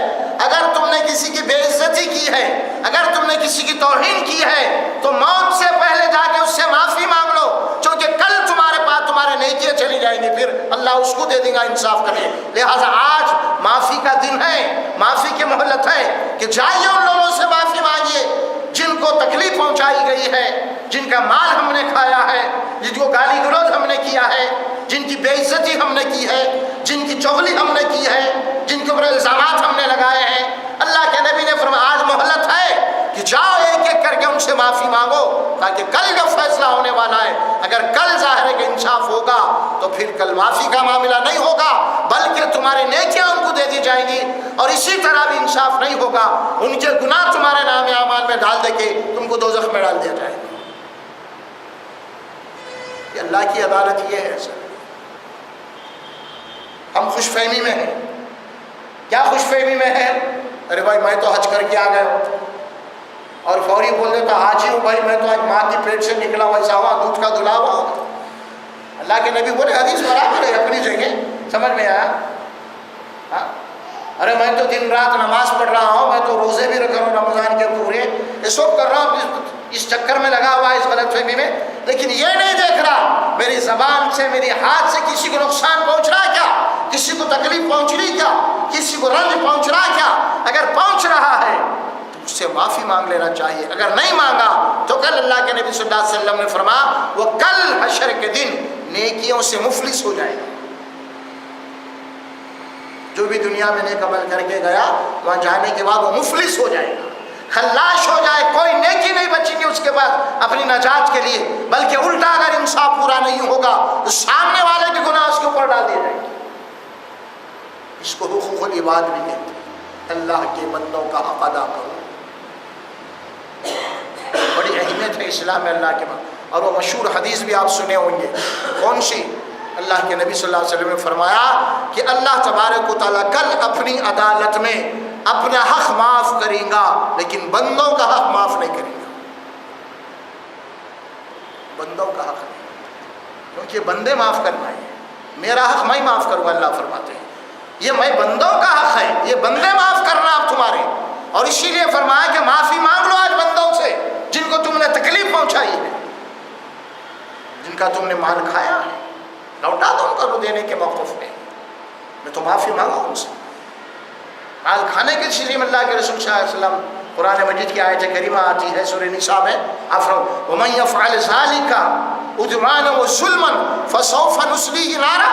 اگر تم نے کسی کی بے عزتی کی ہے، اگر تم نے کسی کی توہین کی ہے، تو موت سے پہلے جا کے اس سے معافی مانگ لو، کیونکہ کل تمہارے پاس تمہارے نیکیاں چلی جائیں گی، پھر اللہ اس کو دے دے گا انصاف کرے. لہٰذا آج معافی کا دن ہے، معافی کی مہلت ہے کہ جائیے ان لوگوں سے معافی مانگیے جن کو تکلیف پہنچائی گئی ہے، جن کا مال ہم نے کھایا ہے، جن کو گالی گلوچ ہم نے کیا ہے، جن کی بے عزتی ہم نے کی ہے، جن کی چغلی ہم نے کی ہے، جن کے اوپر الزامات ہم نے لگائے ہیں. اللہ کے نبی نے فرمایا آج مہلت ہے کہ جاؤ ایک ایک کر کے ان سے معافی مانگو، تاکہ کل جب فیصلہ ہونے والا ہے، اگر کل ظاہر ہے کہ انصاف ہوگا تو پھر کل معافی کا معاملہ نہیں ہوگا، بلکہ تمہارے نیکیاں ان کو دے دی جائیں گی. اور اسی طرح بھی انصاف نہیں ہوگا، ان کے گناہ تمہارے نام اعمال میں ڈال دے کے تم کو دوزخ میں ڈال دیا جائے گا. کہ اللہ کی عدالت یہ ہے. سر ہم خوش فہمی میں ہیں. کیا خوش فہمی میں ہے؟ ارے بھائی میں تو حج کر کے آ گیا ہوں، اور فوری بول دیتا حاجی ہوں بھائی میں تو آج ماں کی پیٹ سے نکلا ویسا ہوا، دودھ کا دھلا ہوا۔ اللہ کے نبی بولے حدیث برابر ہے اپنی جگہ، سمجھ میں آیا؟ ہاں؟ ارے میں تو دن رات نماز پڑھ رہا ہوں، میں تو روزے بھی رکھ رہا ہوں رمضان کے پورے، یہ سب کر رہا ہوں، اس چکر میں لگا ہوا ہے، اس غلط فہمی میں، لیکن یہ نہیں دیکھ رہا میری زبان سے میری ہاتھ سے کسی کو نقصان پہنچ رہا ہے کیا، کسی کو تکلیف پہنچ رہی کیا، کسی کو رنج پہنچ رہا ہے کیا؟ اگر پہنچ رہا ہے تو اس سے معافی مانگ لینا چاہیے، اگر نہیں مانگا تو کل اللہ کے نبی صلی اللہ علیہ وسلم نے فرمایا وہ کل حشر کے دن نیکیوں سے مفلس ہو جائے گا۔ جو بھی دنیا میں نیک عمل کر کے گیا وہاں جانے کے بعد وہ مفلس ہو جائے گا، خلاش ہو جائے، کوئی نیکی نہیں بچے گی اس کے بعد اپنی نجات کے لیے، بلکہ الٹا اگر انصاف پورا نہیں ہوگا تو سامنے والے کے گناہ اس کے اوپر ڈال دیے جائیں گے۔ اس کو حقوق العباد بھی کہتے ہیں، اللہ کے بندوں کا حق ادا کرو، بڑی اہمیت ہے اسلام میں اللہ کے بندوں۔ اور وہ مشہور حدیث بھی آپ سنے ہوں گے، کون سی؟ اللہ کے نبی صلی اللہ علیہ وسلم نے فرمایا کہ اللہ تبارک و تعالیٰ کل اپنی عدالت میں اپنا حق معاف کرے گا لیکن بندوں کا حق معاف نہیں کرے گا، بندوں کا حق نہیں، کیونکہ بندے معاف کرنا ہے، میرا حق میں معاف کروں گا، اللہ فرماتے ہیں یہ میں بندوں کا حق ہے، یہ بندے معاف کرنا آپ تمہارے، اور اسی لیے فرمایا کہ معافی مانگ لو آج بندوں سے جن کو تم نے تکلیف پہنچائی ہے، جن کا تم نے مال کھایا ہے، لوٹا دو ان کو دینے کے موقف میں تو معافی مانگو ان سے۔ مال کھانے کے سلسلے میں اللہ کے رسول صلی اللہ علیہ وسلم قرآن مجید کی آیت کریمہ آتی ہے سورہ نساء میں، وَمَنْ يَفْعَلْ ذَلِكَ عُدْوَانًا وَظُلْمًا فَسَوْفَ نُصْلِيهِ نَارًا،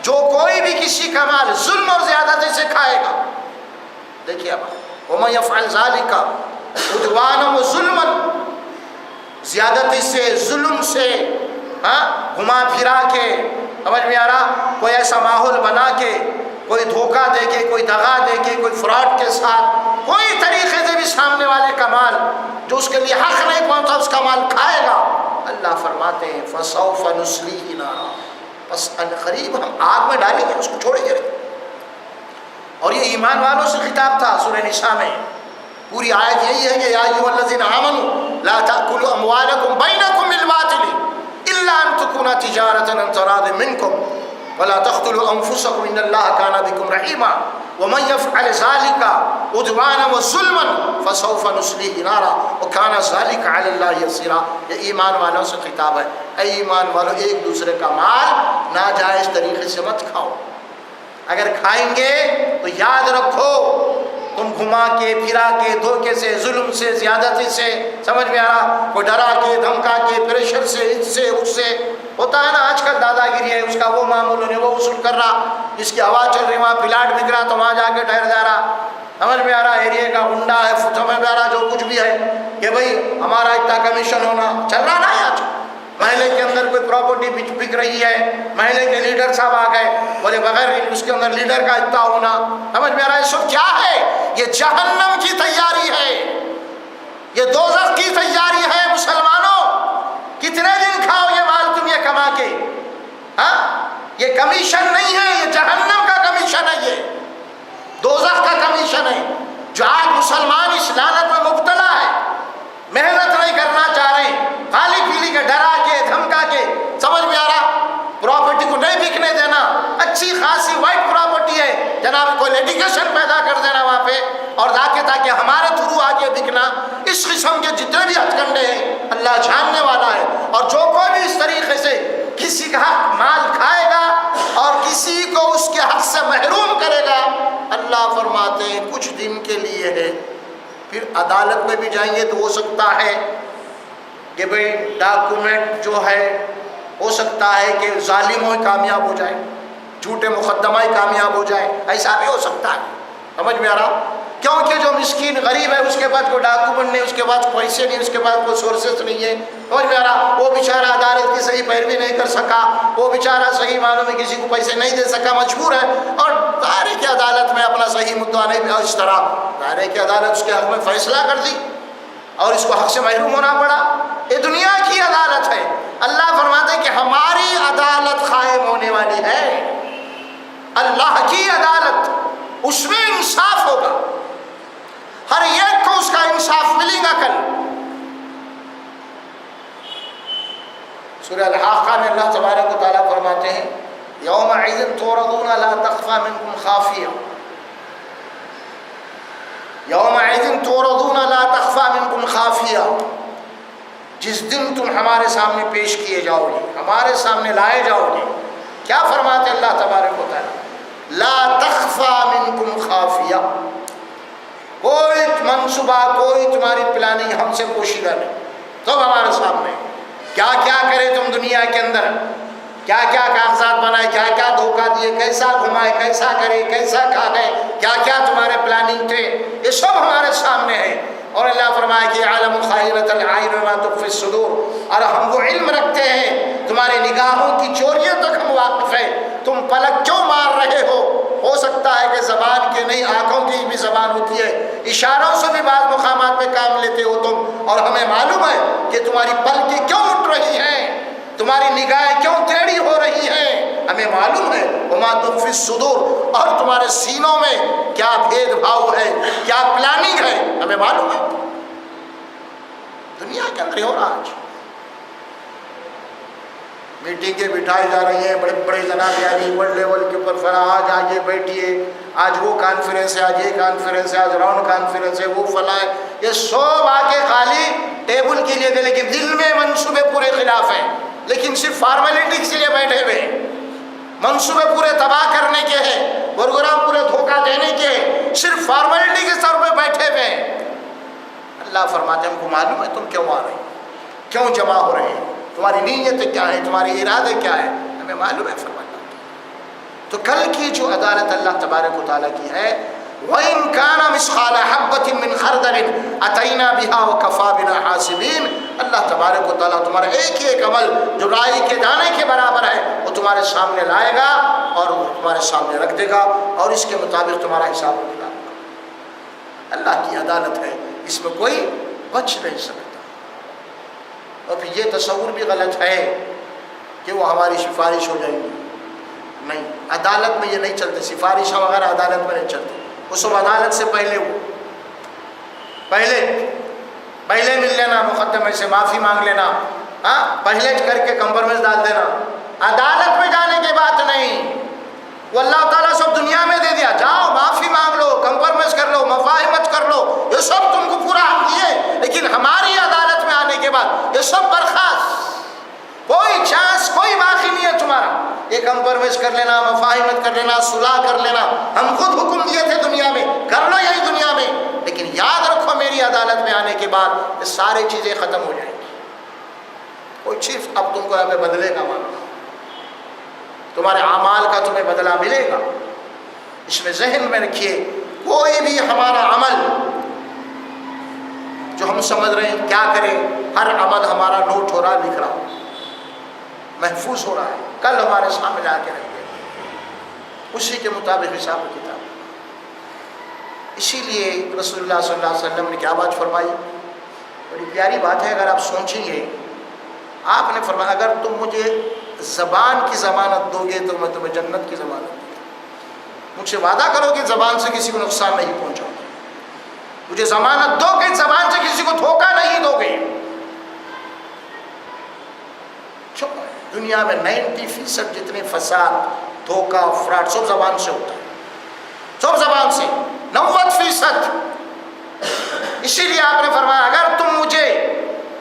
جو کوئی بھی کسی کا مال ظلم اور زیادتی سے کھائے گا، دیکھیے اب وَمَنْ يَفْعَلْ ذَلِكَ عُدْوَانًا وَظُلْمًا، زیادتی سے، ظلم سے، گھما پھرا کے، سمجھ میں آ رہا، کوئی ایسا ماحول بنا کے، کوئی دھوکہ دے کے، کوئی دغا دے کے، کوئی فراڈ کے ساتھ، کوئی طریقے سے بھی سامنے والے کا مال جو اس کے لیے حق نہیں پہنچا اس کا مال کھائے گا، اللہ فرماتے ہیں فَسَوْفَ نُصْلِيهِ نَارًا، بس عنقریب ہم آگ میں ڈالیں گے، اس کو چھوڑیں گے۔ اور یہ ایمان والوں سے خطاب تھا سورہ نساء میں، پوری آیت یہی ہے کہ یا ایھا الذین آمنوا لا تأکلوا اموالکم بینکم بالباطل الا ان تکون تجارۃ عن تراض منکم ولا تقتلوا انفسکم ان اللہ کان بکم رحیما ومن یفعل ذلک عدوانا وظلما فسوف نصلیہ نارا وکان ذلک علی اللہ یسیرا۔ یہ ایمان والوں سے خطاب ہے، اے ایمان والو ایک دوسرے کا مال ناجائز طریقے سے مت کھاؤ، اگر کھائیں گے تو یاد رکھو تم گھما کے پھرا کے دھوکے سے ظلم سے زیادتی سے، سمجھ میں آ رہا، کوئی ڈرا کے دھمکا کے پریشر سے اس سے اس سے ہوتا ہے نا آج کل دادا گیری ہے، اس کا وہ معمول ہے وہ وصول کر رہا، جس کی آواز چل رہی وہاں پلاٹ بک رہا تو وہاں جا کے ٹھہر جا رہا، سمجھ میں آ رہا، ایریے کا گنڈا ہے، سمجھ میں آ رہا جو کچھ بھی ہے کہ بھائی ہمارا اتنا کمیشن ہونا چل رہا نا آج۔ محلے کے اندر کوئی پراپرٹی بک رہی ہے، محلے کے لیڈر صاحب آ گئے بولے بغیر اس کے اندر لیڈر کا اتنا ہونا، سمجھ میں آ رہا ہے سب کیا ہے؟ یہ جہنم کی تیاری ہے، یہ دوزخ کی تیاری ہے۔ مسلمانوں کتنے دن کھاؤ یہ مال تم یہ کما کے، ہاں یہ کمیشن نہیں ہے، یہ جہنم کا کمیشن ہے، یہ دوزخ کا کمیشن ہے۔ جو آج مسلمان اس لعنت میں مبتلا ہے، محنت نہیں کرنا چاہ رہے، خالی پیلی کے ڈرا کے دھمکا کے، سمجھ میں آ رہا پراپرٹی کو نہیں بکنے دینا، اچھی خاصی وائٹ پراپرٹی ہے جناب کوئی لیڈیکیشن پیدا کر دینا وہاں پہ اور تاکہ ہمارے تھرو آگے بکنا، اس قسم کے جتنے بھی ہتھ کنڈے ہیں اللہ جاننے والا ہے۔ اور جو کوئی بھی اس طریقے سے کسی کا حق مال کھائے گا اور کسی کو اس کے حق سے محروم کرے گا، اللہ فرماتے ہیں کچھ دن کے لیے ہے، پھر عدالت میں بھی جائیں گے تو ہو سکتا ہے کہ بھئی ڈاکومنٹ جو ہے ہو سکتا ہے کہ ظالموں کامیاب ہو جائے، جھوٹے مقدمہ کامیاب ہو جائے، ایسا بھی ہو سکتا ہے، سمجھ میں آ رہا، کیونکہ جو مسکین غریب ہے اس کے پاس کوئی ڈاکومنٹ نہیں، اس کے پاس پیسے نہیں، اس کے پاس کوئی سورسز نہیں ہے، سمجھ میں آ رہا، وہ بیچارہ عدالت کی صحیح پیروی نہیں کر سکا، وہ بیچارہ صحیح معنوں میں کسی کو پیسے نہیں دے سکا، مجبور ہے، اور ظاہر ہے کہ عدالت میں اپنا صحیح مدعا نہیں، اس طرح ظاہر ہے کہ عدالت اس کے حق میں فیصلہ کر دی اور اس کو حق سے محروم ہونا پڑا۔ یہ دنیا کی عدالت ہے، اللہ فرماتے ہیں کہ ہماری عدالت قائم ہونے والی ہے، اللہ کی عدالت، اس میں انصاف ہوگا، ہر ایک کو اس کا انصاف ملے گا کل. سورہ الحاقہ میں اللہ تبارک و تعالیٰ فرماتے ہیں یومئذ تعرضون لا تخفی منکم خافیہ. یومئذ تعرضون لا تخفی منکم خافیہ. جس دن تم ہمارے سامنے پیش کیے جاؤ گے، ہمارے سامنے لائے جاؤ گے. کیا فرماتے اللہ تبارک و تعالیٰ؟ لا تخفی منکم خافیہ. کوئی منصوبہ، کوئی تمہاری پلاننگ ہم سے پوشیدہ نہیں. تو ہمارے سامنے کیا کیا کرے تم دنیا کے اندر، کیا کیا کاغذات بنائے، کیا کیا دھوکہ دیے، کیسا گھمائے، کیسا کرے، کیسا کھا گئے، کیا کیا تمہارے پلاننگ تھے، یہ سب ہمارے سامنے ہے. اور اللہ فرمایا کہ عالم خائنۃ العین وما تخفی الصدور. اور ہم وہ علم رکھتے ہیں، تمہاری نگاہوں کی چوریوں تک ہم واقف ہیں. تم پلک کیوں مار رہے ہو سکتا ہے کہ زبان کے نہیں، آنکھوں کی بھی زبان ہوتی ہے، اشاروں سے بھی بعض مقامات پہ کام لیتے ہو تم. اور ہمیں معلوم ہے کہ تمہاری پلکیں کیوں اٹھ رہی ہیں، تمہاری نگاہیں کیوں ٹیڑھی ہو رہی ہیں، ہمیں معلوم ہے. وما تخفی الصدور. اور تمہارے سینوں میں کیا بھید بھاؤ ہے، کیا پلاننگ ہے، ہمیں معلوم ہے. دنیا کے اندر ہو رہا آج میٹنگیں بٹھائی جا رہی ہیں، بڑے بڑے جناب یعنی ورلڈ لیول کے اوپر فلاں آج آئیے بیٹھیے، آج وہ کانفرنس ہے، آج یہ کانفرنس ہے، آج راؤنڈ کانفرنس ہے، وہ فلاں ہے. یہ سب آ کے خالی ٹیبل کے لیے دے، لیکن دل میں منصوبے پورے خلاف ہیں. لیکن صرف فارمیلٹی کے لیے بیٹھے ہوئے، منصوبے پورے تباہ کرنے کے ہیں، پروگرام پورے دھوکہ دینے کے ہیں، صرف فارمیلٹی کے طور پہ بیٹھے ہوئے ہیں. اللہ فرماتے ہیں ہم کو معلوم ہے تم کیوں آ رہے ہیں، کیوں جمع ہو رہے ہیں، تمہاری نیت کیا ہے، تمہاری ارادے کیا ہے، ہمیں معلوم ہے. فرماتا تو کل کی جو عدالت اللہ تبارک و تعالیٰ کی ہے، وَإِن كَانَ مِثْقَالَ حَبَّةٍ مِّنْ خَرْدَلٍ أَتَيْنَا بِهَا وَكَفَىٰ بِنَا حَاسِبِينَ. اللہ تبارک و تعالیٰ تمہارا ایک ایک عمل جو رائی کے دانے کے برابر ہے وہ تمہارے سامنے لائے گا اور تمہارے سامنے رکھ دے گا، اور اس کے مطابق تمہارا حساب ہوگا. اللہ کی عدالت ہے، اس میں کوئی بچ نہیں سکتا. اور پھر یہ تصور بھی غلط ہے کہ وہ ہماری سفارش ہو جائے گی. نہیں، عدالت میں یہ نہیں چلتے، سفارشیں وغیرہ عدالت میں نہیں چلتے. وہ سب عدالت سے پہلے پہلے مل لینا، مقدمے سے معافی مانگ لینا، پہلے کر کے کمپرومائز ڈال دینا. عدالت میں جانے کی بات نہیں. وہ اللہ تعالیٰ سب دنیا میں دے دیا، جاؤ معافی مانگ لو، کمپرومائز کر لو، مفاہمت کر لو، یہ سب تم کو پورا دیے. لیکن ہماری عدالت میں آنے کے بعد یہ سب برخاست، کوئی چانس کوئی باقی نہیں ہے تمہارا. یہ کمپرومائز کر لینا، مفاہمت کر لینا، صلح کر لینا، ہم خود حکم دیے تھے دنیا میں، کر لو یہی دنیا میں. لیکن یاد رکھو میری عدالت میں آنے کے بعد یہ ساری چیزیں ختم ہو جائیں گی. کوئی چیز اب تم کو ہمیں بدلے گا، تمہارے اعمال کا تمہیں بدلہ ملے گا. اس میں ذہن میں رکھیے، کوئی بھی ہمارا عمل جو ہم سمجھ رہے ہیں کیا کریں، ہر عمل ہمارا نوٹ ہو رہا، لکھ رہا، محفوظ ہو رہا ہے، کل ہمارے سامنے لا کے رکھ دیں، اسی کے مطابق حساب و کتاب. اسی لیے رسول اللہ صلی اللہ علیہ وسلم نے کیا بات فرمائی، بڑی پیاری بات ہے. اگر آپ سوچیں گے، آپ نے فرمایا اگر تم مجھے زبان کی ضمانت دو گے تو میں تمہیں جنت کی ضمانت دوں گا. مجھ سے وعدہ کرو کہ زبان سے کسی کو نقصان نہیں پہنچاؤ گے، مجھے ضمانت دو کہ زبان سے کسی کو دھوکہ نہیں دو گے. دنیا میں 90% جتنے فساد، دھوکہ، فراڈ سب زبان سے ہوتا ہے، سب زبان سے، 90%. اسی لیے آپ نے فرمایا اگر تم مجھے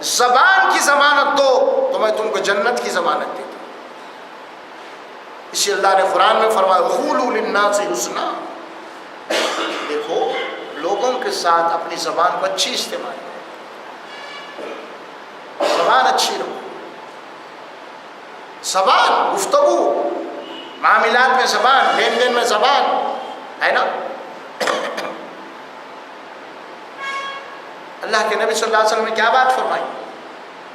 زبان کی ضمانت دو تو میں تم کو جنت کی ضمانت دیتا ہوں. اسی اللہ نے قرآن میں فرمایا وَقُولُوا لِلنَّاسِ حُسْنًا. دیکھو لوگوں کے ساتھ اپنی زبان کو اچھی استعمال کرو، زبان اچھی رکھو. زبان، گفتگو، معاملات میں زبان، لین دین میں زبان ہے نا. اللہ کے نبی صلی اللہ علیہ وسلم نے کیا بات فرمائی،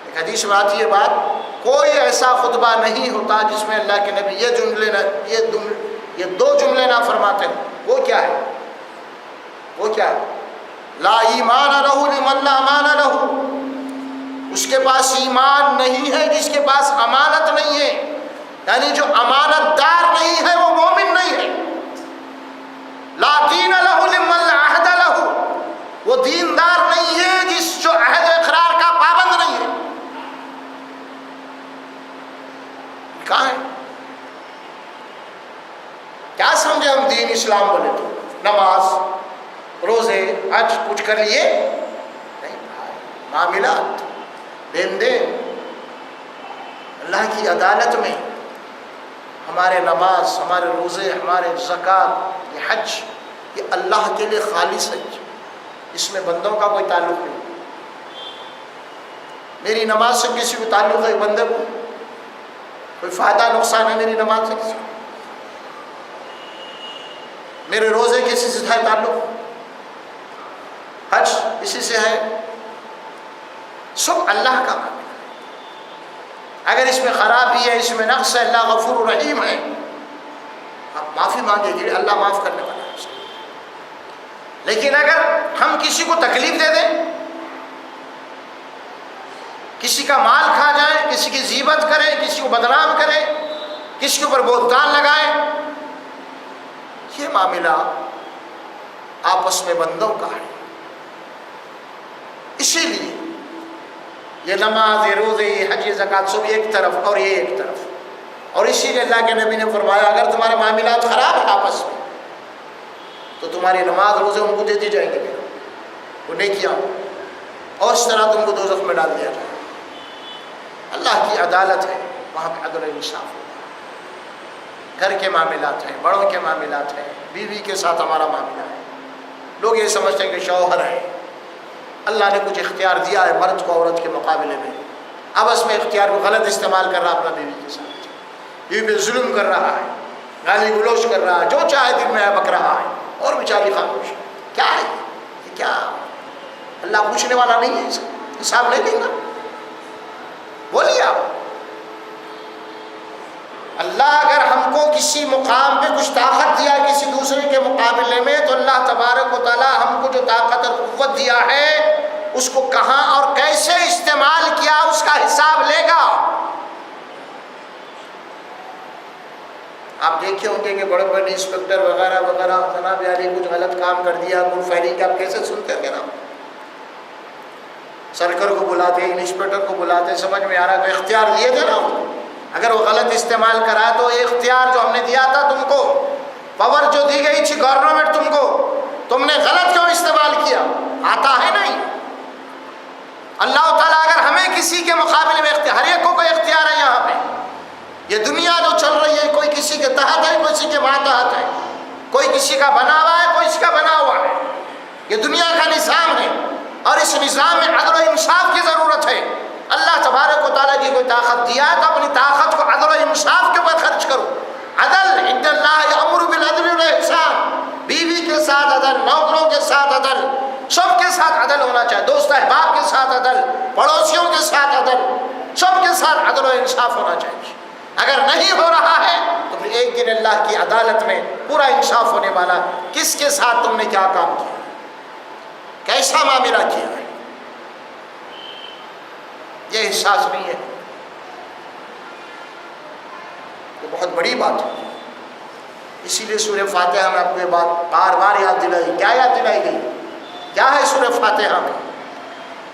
ایک حدیث میں آتی ہے بات، کوئی ایسا خطبہ نہیں ہوتا جس میں اللہ کے نبی یہ دو جملے نہ فرماتے ہیں. وہ کیا ہے؟ وہ کیا ہے؟ لا ایمان لہ لمن لا امان لہ. اس کے پاس ایمان نہیں ہے جس کے پاس امانت نہیں ہے، یعنی جو امانت دار نہیں ہے وہ مومن نہیں ہے. لا دین لہ لمن لا عہد لہ. اسلام بولے تو نماز روزے حج کچھ کر لیے نہیں بھائی، معاملات لین دین اللہ کی عدالت میں ہمارے نماز، ہمارے روزے، ہمارے زکوٰۃ، یہ حج، یہ اللہ کے لیے خالص ہے، اس میں بندوں کا کوئی تعلق نہیں۔ میری نماز سے کسی کو تعلق ہے بندے کو کوئی فائدہ نقصان ہے میری نماز سے کسی کو؟ میرے روزے کسی سے ہے تعلق؟ حج اسی سے ہے؟ سب اللہ کا معاملہ ہے۔ اگر اس میں خرابی ہے، اس میں نقص ہے، اللہ غفور رحیم ہے، آپ معافی مانگے گی، اللہ معاف کرنے والا ہے۔ لیکن اگر ہم کسی کو تکلیف دے دیں، کسی کا مال کھا جائیں، کسی کی غیبت کریں، کسی کو بدنام کریں، کسی کے اوپر بہتان لگائیں، یہ معاملہ آپس میں بندوں کا ہے۔ اسی لیے یہ نماز، یہ روزے، یہ حج، یہ زکوٰۃ سب ایک طرف اور یہ ایک طرف، اور اسی لیے اللہ کے نبی نے فرمایا اگر تمہارے معاملات خراب ہیں آپس میں تو تمہاری نماز روزے ان کو دے دی جائیں گے، وہ نیکیاں، اور اس طرح تم کو دوزخ میں ڈال دیا جائے۔ اللہ کی عدالت ہے، وہاں پہ عدل و انصاف ہوگا۔ گھر کے معاملات ہیں، بڑوں کے معاملات ہیں، بیوی کے ساتھ ہمارا معاملہ ہے، لوگ یہ سمجھتے ہیں کہ شوہر ہے، اللہ نے کچھ اختیار دیا ہے مرد کو عورت کے مقابلے میں، اب اس میں اختیار کو غلط استعمال کر رہا اپنا بیوی کے ساتھ، بیوی پہ ظلم کر رہا ہے، گالی گلوچ کر رہا ہے، جو چاہے دل میں بک رہا ہے، اور بیچاری خاموش ہے۔ کیا ہے یہ؟ کیا اللہ پوچھنے والا نہیں ہے؟ اس کا حساب نہیں دیں گا؟ بولیے آپ، اللہ اگر ہم کو کسی مقام پہ کچھ طاقت دیا کسی دوسرے کے مقابلے میں، تو اللہ تبارک و تعالیٰ ہم کو جو طاقت اور قوت دیا ہے اس کو کہاں اور کیسے استعمال کیا اس کا حساب لے گا۔ آپ دیکھے ہوں گے کہ بڑے بڑے انسپیکٹر وغیرہ وغیرہ جناب علی کچھ غلط کام کر دیا، گڈ فائرنگ کے آپ کیسے سنتے ہیں نا، سرکر کو بلاتے، انسپیکٹر کو بلاتے، سمجھ میں آ رہا ہے تو اختیار دیے تھے نا، اگر وہ غلط استعمال کرا تو یہ اختیار جو ہم نے دیا تھا تم کو، پاور جو دی گئی تھی گورنمنٹ تم کو، تم نے غلط کیوں استعمال کیا؟ آتا ہے نہیں۔ اللہ تعالیٰ اگر ہمیں کسی کے مقابلے میں اختیار، ہر ایک کو کوئی اختیار ہے یہاں پہ، یہ دنیا جو چل رہی ہے کوئی کسی کے تحت ہے، کوئی کسی کے ماتحت ہے، کوئی کسی کا بنا ہوا ہے، کوئی اس کا بنا ہوا ہے، یہ دنیا کا نظام ہے، اور اس نظام میں عدل و انصاف کی ضرورت ہے۔ اللہ تبارک و تعالیٰ کی کوئی طاقت دیا ہے تو اپنی طاقت کو عدل و انصاف کے اوپر خرچ کرو۔ عدل، ان اللہ یأمر بالعدل والاحسان، بیوی کے ساتھ عدل، نوکروں کے ساتھ عدل، سب کے ساتھ عدل ہونا چاہیے، دوست احباب کے ساتھ عدل، پڑوسیوں کے ساتھ عدل، سب کے ساتھ عدل و انصاف ہونا چاہیے۔ اگر نہیں ہو رہا ہے تو پھر ایک دن اللہ کی عدالت میں پورا انصاف ہونے والا، کس کے ساتھ تم نے کیا کام کیا، کیسا معاملہ کیا ہے، یہ احساس نہیں ہے، یہ بہت بڑی بات ہے۔ اسی لیے سورہ فاتحہ میں آپ کو یہ بات بار بار یاد دلائی۔ کیا یاد دلائی گئی؟ کیا ہے سورہ فاتحہ میں؟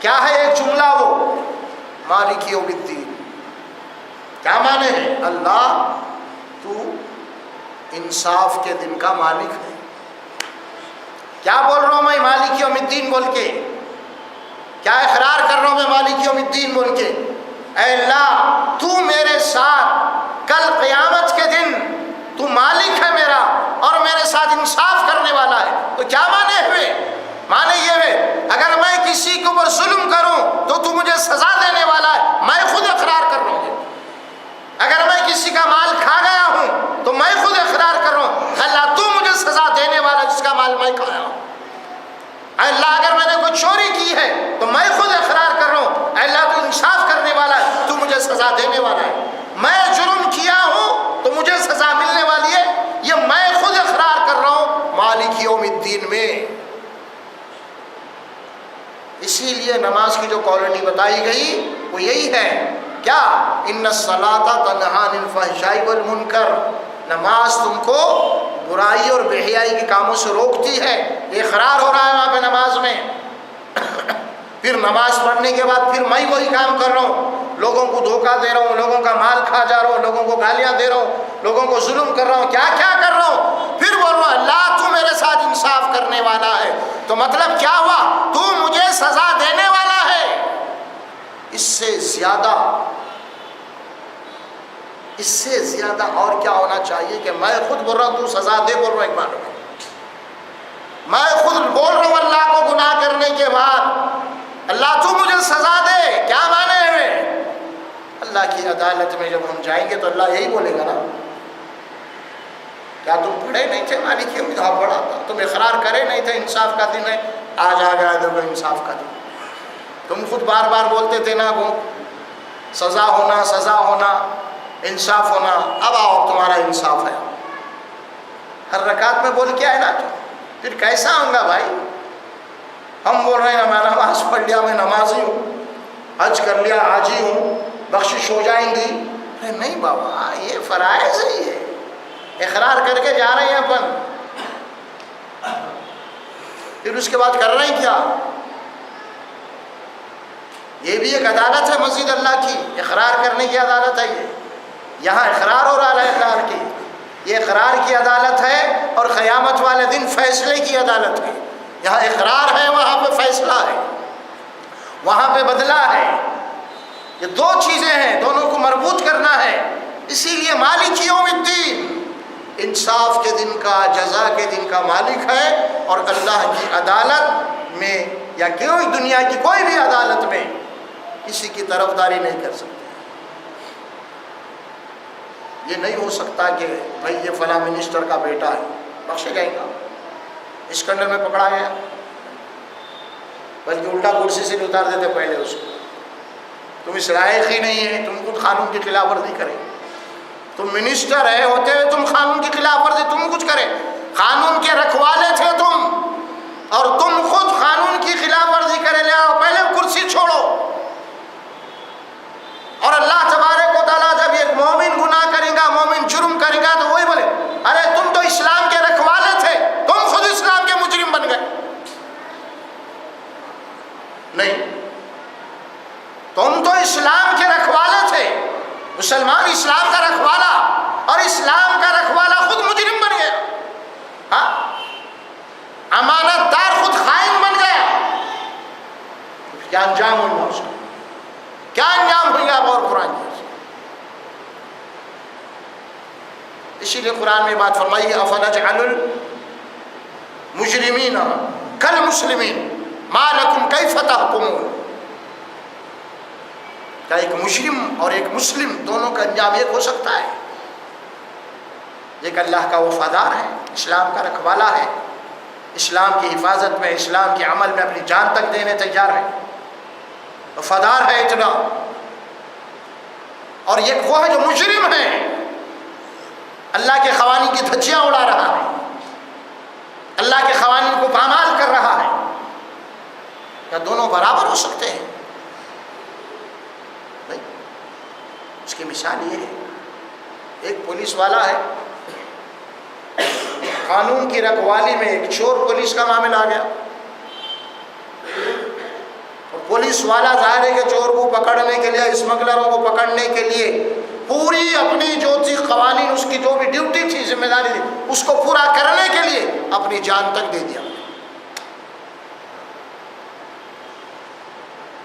کیا ہے ایک جملہ وہ؟ مالک یوم الدین۔ کیا معنی ہے؟ اللہ تو انصاف کے دن کا مالک ہے۔ کیا بول رہا ہوں میں مالک یوم الدین بول کے؟ کیا اقرار کر رہا ہوں میں مالک یوم الدین بول کے؟ اے اللہ تو میرے ساتھ کل قیامت کے دن تو مالک ہے میرا اور میرے ساتھ انصاف کرنے والا ہے۔ تو کیا معنی ہوئے؟ معنی یہ ہے اگر میں کسی کے اوپر ظلم کروں تو مجھے سزا دینے والا ہے، میں خود اقرار کر رہا ہوں۔ اگر میں کسی کا مال کھا گیا ہوں تو میں خود اقرار کر رہا ہوں اللہ تو مجھے سزا دینے والا جس کا مال میں کھایا ہوں۔ اللہ اگر میں نے کوئی چوری کی ہے تو میں خود اقرار کر رہا ہوں اللہ تو انصاف کرنے والا ہے، تو مجھے سزا دینے والا ہے۔ میں جرم کیا ہوں تو مجھے سزا ملنے والی ہے، یہ میں خود اقرار کر رہا ہوں مالک یوم الدین میں۔ اسی لیے نماز کی جو کوالٹی بتائی گئی وہ یہی ہے، کیا؟ ان الصلاۃ تنہی عن الفحشاء والمنکر، نماز تم کو برائی اور بے حیائی کے کاموں سے روکتی ہے، یہ اقرار ہو رہا ہے وہاں پہ نماز میں۔ پھر نماز پڑھنے کے بعد پھر میں وہی کام کر رہا ہوں، لوگوں کو دھوکہ دے رہا ہوں، لوگوں کا مال کھا جا رہا ہوں، لوگوں کو گالیاں دے رہا ہوں، لوگوں کو ظلم کر رہا ہوں، کیا کیا کر رہا ہوں؟ پھر بول رہا اللہ تو میرے ساتھ انصاف کرنے والا ہے، تو مطلب کیا ہوا؟ تو مجھے سزا دینے والا ہے۔ اس سے زیادہ اور کیا ہونا چاہیے کہ میں خود بول رہا ہوں تو سزا دے، بول رہا ہوں ایک معلوم ہے، میں خود بول رہا ہوں اللہ کو گناہ کرنے کے بعد اللہ تو مجھے سزا دے، کیا مانے ہیں؟ اللہ کی عدالت میں جب ہم جائیں گے تو اللہ یہی بولے گا نا، کیا تم پڑھے نہیں تھے مالک یوم الدین؟ ہاں پڑھا تھا۔ تم اقرار کرے نہیں تھے انصاف کا دن ہے، آج آ گیا دیکھو انصاف کا دن۔ تم خود بار بار بولتے تھے نا وہ سزا ہونا انصاف ہونا، اب آؤ تمہارا انصاف ہے۔ ہر رکعت میں بول کے آئے نا، پھر کیسا ہوں گا بھائی؟ ہم بول رہے ہیں میں نماز پڑھ لیا، میں نمازی ہوں، حج کر لیا، حاجی ہوں، بخشش ہو جائیں گی۔ نہیں بابا، یہ فرائض ہے، یہ اقرار کر کے جا رہے ہیں اپن، پھر اس کے بعد کر رہے ہیں کیا؟ یہ بھی ایک عدالت ہے مسجد اللہ کی، اقرار کرنے کی عدالت ہے۔ یہاں اقرار ہو رہا ہے اقرار کی، یہ اقرار کی عدالت ہے، اور قیامت والے دن فیصلے کی عدالت ہے۔ یہاں اقرار ہے، وہاں پہ فیصلہ ہے، وہاں پہ بدلہ ہے۔ یہ دو چیزیں ہیں، دونوں کو مربوط کرنا ہے۔ اسی لیے مالک یوم الدین انصاف کے دن کا، جزا کے دن کا مالک ہے، اور اللہ کی عدالت میں یا کوئی دنیا کی کوئی بھی عدالت میں کسی کی طرفداری نہیں کر سکتے۔ یہ نہیں ہو سکتا کہ بھائی یہ فلاں منسٹر کا بیٹا ہے، بخشے جائے گا۔ اسکندر میں پکڑا گیا، بلکہ الٹا کرسی سے اتار دیتے پہلے اس کو، تم اس لائق ہی نہیں ہے، تم خود قانون کی خلاف ورزی کرے، تم منسٹر ہے ہوتے ہوئے تم قانون کی خلاف ورزی، تم کچھ کرے، قانون کے رکھوالے تھے تم، اور تم خود قانون کی خلاف ورزی کرے، لے آؤ پہلے کرسی چھوڑو۔ اور اللہ تبارک و تعالیٰ جب ایک مومن گناہ کرے گا، مومن جرم کرے گا، تو وہی بولے ارے تم تو اسلام کے رکھوالے تھے، تم خود اسلام کے مجرم بن گئے۔ نہیں، تم تو اسلام کے رکھوالے تھے، مسلمان اسلام کا رکھوالا، اور اسلام کا رکھوالا خود مجرم بن گیا، ہاں، امانت دار خود خائن بن گیا۔ کیا انجام ہوگا اس کا؟ کیا انجام ہوگا؟ اور قرآن کی اسی لیے قرآن میں بات فرمائی، افنجعل المجرمین کالمسلمین ما لکم کیف تحکمون۔ کیا ایک مجرم اور ایک مسلم دونوں کا انجام ایک ہو سکتا ہے؟ ایک اللہ کا وفادار ہے، اسلام کا رکھوالا ہے، اسلام کی حفاظت میں، اسلام کے عمل میں اپنی جان تک دینے تیار ہے، وفادار ہے اتنا، اور ایک وہ ہے جو مجرم ہے، اللہ کے قوانین کی دھجیاں اڑا رہا ہے، اللہ کے قوانین کو پامال کر رہا ہے۔ کیا دونوں برابر ہو سکتے ہیں؟ نہیں۔ اس کی مثال یہ ہے، ایک پولیس والا ہے، قانون کی رکھوالی میں ایک چور پولیس کا معاملہ آ گیا، اور پولیس والا ظاہر ہے کہ چور کو پکڑنے کے لیے، اسمگلروں کو پکڑنے کے لیے پوری اپنی جو تھی قوانین، اس کی جو بھی ڈیوٹی تھی، ذمہ داری تھی، اس کو پورا کرنے کے لیے اپنی جان تک دے دیا،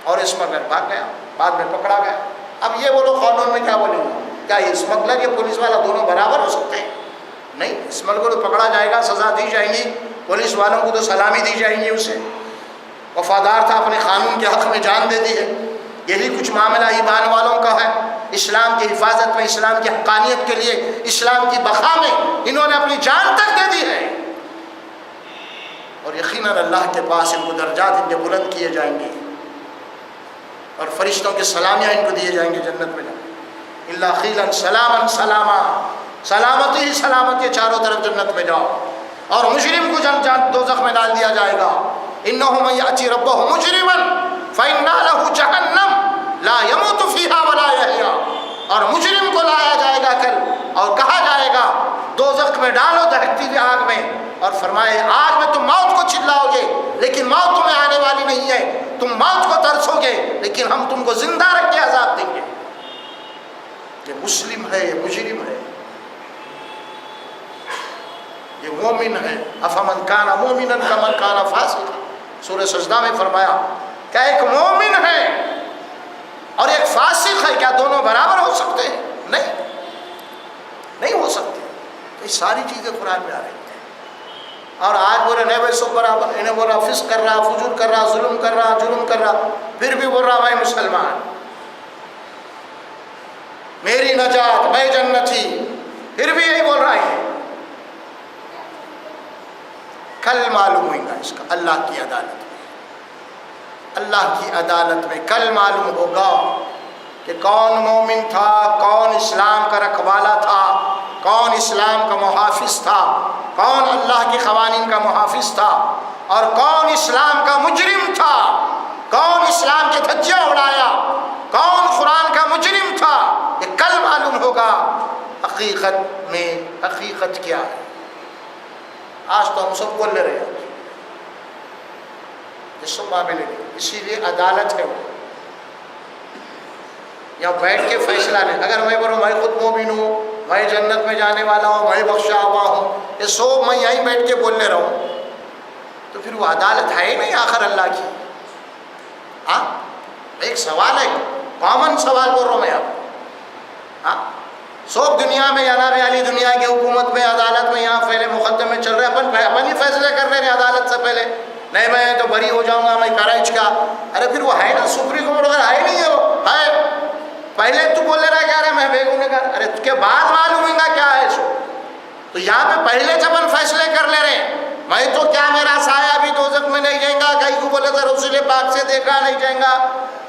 اور اسمگلر بھاگ گیا، بعد میں پکڑا گیا۔ اب یہ بولو قانون میں کیا بولے گا؟ کیا یہ اسمگلر یا پولیس والا دونوں برابر ہو سکتے ہیں؟ نہیں، اسمگلر کو پکڑا جائے گا، سزا دی جائے گی، پولیس والوں کو تو سلامی دی جائے گی، اسے وفادار تھا، اپنے قانون کے حق میں جان دے دی ہے۔ یہی کچھ معاملہ ایمان والوں کا ہے، اسلام کی حفاظت میں، اسلام کی حقانیت کے لیے، اسلام کی بقا میں انہوں نے اپنی جان تک دے دی ہے، اور یقیناً اللہ کے پاس ان کو درجات ان کے بلند کیے جائیں گے، اور فرشتوں کے سلامیاں ان کو دیے جائیں گے جنت میں۔ اللہ خیلا سلاما سلاما، سلامتی ہی سلامتی، چاروں طرف جنت میں جاؤ، اور مجرم کو دوزخ میں ڈال دیا جائے گا۔ انہ من یأتی ربہ مجرما فإن لہ جہنم لا يموت فیہا ولا یحیا، اور مجرم کو لایا جائے گا کل، اور کہا جائے گا دوزخ میں ڈالو دہکتی ہوئی آگ میں، اور فرمائے آگ میں تم موت کو چلاؤ گے لیکن موت تمہیں آنے والی نہیں ہے، تم موت کو ترسو گے لیکن ہم تم کو زندہ رکھ کے عذاب دیں گے۔ یہ مسلم ہے، یہ مجرم ہے، یہ مومن ہے. افمن کان مومنا کمن کان فاسقا. سورہ سجدہ میں فرمایا کیا ایک مومن ہے اور ایک فاسق ہے، کیا دونوں برابر ہو سکتے ہیں؟ نہیں ہو سکتے. یہ ساری چیزیں قرآن میں آ رہی ہیں. اور آج بولے نہیں بھائی سب برابر، انہیں بول رہا فسق کر رہا، فجور کر رہا، ظلم کر رہا، جرم کر رہا، پھر بھی بول رہا میں مسلمان، میری نجات، میں جنتی، پھر بھی یہی بول رہا ہے. کل معلوم ہوئے گا اس کا اللہ کی عدالت میں. اللہ کی عدالت میں کل معلوم ہوگا کہ کون مومن تھا، کون اسلام کا رکھوالا تھا، کون اسلام کا محافظ تھا، کون اللہ کے قوانین کا محافظ تھا، اور کون اسلام کا مجرم تھا، کون اسلام کے دھجیاں اڑایا، کون قرآن کا مجرم تھا. یہ کل معلوم ہوگا حقیقت میں حقیقت کیا ہے. آج تو ہم سب بول رہے ہیں یہ سب معاملے نہیں. اسی لیے عدالت ہے وہ یا بیٹھ کے فیصلہ نہیں. اگر میں بولوں میں خود مومن ہوں، میں جنت میں جانے والا ہوں، میں بخشا ہوا ہوں، یہ سب میں یہیں بیٹھ کے بولنے رہا ہوں، تو پھر وہ عدالت ہے ہی نہیں آخر اللہ کی. ہاں ایک سوال ہے، کامن سوال بول رہا ہوں میں آپ. ہاں سب دنیا میں جناب علی دنیا کی حکومت میں عدالت میں یہاں پہلے مقدمے چل رہے ہیں، اپن ہی فیصلے کر رہے ہیں عدالت سے پہلے. نہیں میں تو بری ہو جاؤں گا میں کرائچ کا. ارے پھر وہ ہے نا سپریم کورٹ، اگر ہے نہیں ہے وہ ہے، پہلے تو بولے رہا کیا رہے میں بے گناہ کر، ارے اس کے بعد معلوم ہوگا کیا ہے سو. تو یہاں پہ پہلے جب ہم فیصلے کر لے رہے ہیں، میں تو کیا میرا سایہ ابھی دوزخ میں نہیں جائیں گا، کہیں کو بولے تو رسول پاک سے دیکھا نہیں جائیں گا،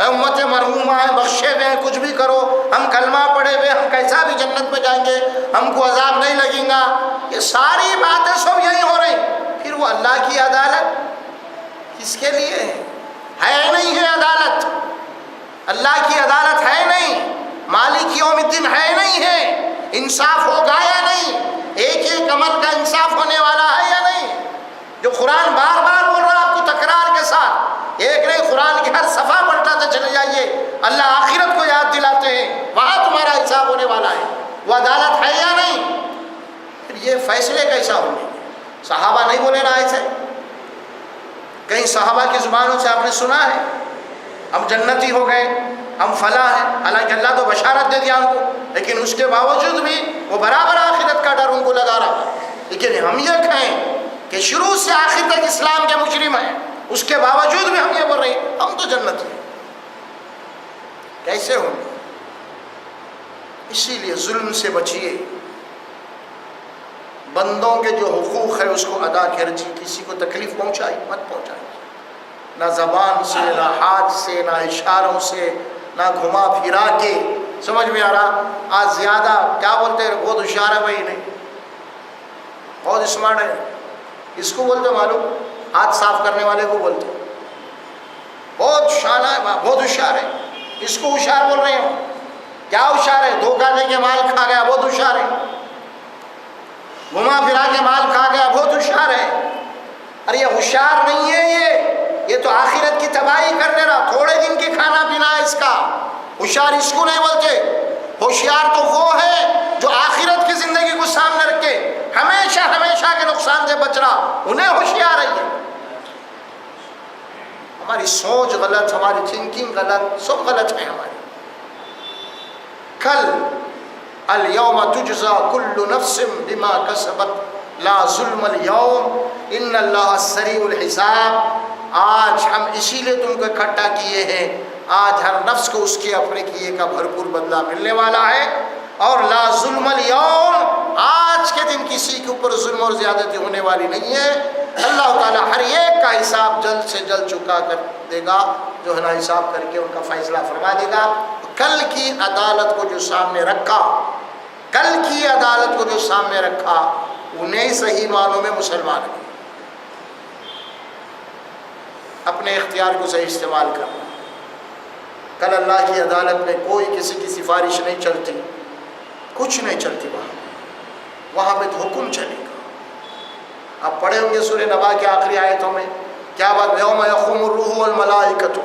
امت مرحومہ ہیں، بخشے ہوئے ہیں، کچھ بھی کرو، ہم کلمہ پڑھے ہوئے، ہم کیسا بھی جنت میں جائیں گے، ہم کو عذاب نہیں لگیں گا. یہ ساری باتیں سب یہی ہو رہی. پھر وہ اللہ کی عدالت کس کے لیے ہے نہیں ہے عدالت. اللہ کی عدالت ہے نہیں، مالک یوم الدین ہے نہیں ہے، انصاف ہوگا یا نہیں، ایک ایک عمل کا انصاف ہونے والا ہے یا نہیں. جو قرآن بار بار بول رہا ہے آپ کو تکرار کے ساتھ، ایک نہیں قرآن کی ہر صفحہ پلٹاتے چلے جائیے، اللہ آخرت کو یاد دلاتے ہیں وہاں تمہارا حساب ہونے والا ہے. وہ عدالت ہے یا نہیں. پھر یہ فیصلے کیسا ہوں گے؟ صحابہ نہیں بولے نا ایسے، کہیں صحابہ کی زبانوں سے آپ نے سنا ہے ہم جنتی ہو گئے، ہم فلاں ہیں؟ حالانکہ اللہ تو بشارت دے دیا ہم کو، لیکن اس کے باوجود بھی وہ برابر آخرت کا ڈر ان کو لگا رہا. لیکن ہم یہ کہیں کہ شروع سے آخر تک اسلام کے مجرم ہیں، اس کے باوجود بھی ہم یہ بول رہے ہیں ہم تو جنتی ہیں. کیسے ہوں گے؟ اسی لیے ظلم سے بچیے، بندوں کے جو حقوق ہے اس کو ادا کیجیے. کسی کو تکلیف پہنچائی مت پہنچائیے، نہ زبان سے، نہ ہاتھ سے، نہ اشاروں سے، نہ گھما پھرا کے. سمجھ میں آ رہا؟ آج زیادہ کیا بولتے ہیں بہت ہوشیار ہے بھائی، نہیں بہت اسمارٹ ہے، اس کو بولتے معلوم ہاتھ صاف کرنے والے کو بولتے بہت شانہ ہے، بہت ہوشیار ہے، اس کو ہوشیار بول رہے ہیں. کیا ہوشیار ہے؟ دھوکہ دے کے مال کھا گیا بہت ہوشیار ہے، گھما پھرا کے مال کھا گیا بہت ہوشیار ہے. ارے یہ ہوشیار نہیں ہے، یہ تو آخرت کی تباہی کرنے رہا، تھوڑے دن کی کھانا پینا ہے اس کا. ہوشیار اس کو نہیں بولتے، ہوشیار تو وہ ہے جو آخرت کی زندگی کو سامنے رکھ کے ہمیشہ ہمیشہ کے نقصان سے بچ رہا، انہیں ہوشیار ہے. ہماری سوچ غلط، ہماری تھنکنگ غلط، سب غلط ہے ہماری. کل الیوم تجزا کل نفس بما کسبت لا ظلم اليوم ان اللہ سریع الحساب. آج ہم اسی لیے تم کو اکٹھا کیے ہیں، آج ہر نفس کو اس کے اپنے کیے کا بھرپور بدلہ ملنے والا ہے. اور لا ظلم اليوم، آج کے دن کسی کے اوپر ظلم اور زیادتی ہونے والی نہیں ہے. اللہ تعالیٰ ہر ایک کا حساب جلد سے جلد چکا کر دے گا، جو ہے نا حساب کر کے ان کا فیصلہ فرما دے گا. کل کی عدالت کو جو سامنے رکھا، کل کی عدالت کو جو سامنے رکھا، انہیں صحیح معنوں میں مسلمان ہیں. اپنے اختیار کو صحیح استعمال کرنا. کل اللہ کی عدالت میں کوئی کسی کی سفارش نہیں چلتی، کچھ نہیں چلتی. وہاں پہ تو حکم چلے گا. آپ پڑھے ہوں گے سورہ نبا کے آخری آیتوں میں کیا بات، یوم یقوم الروح والملائکۃ،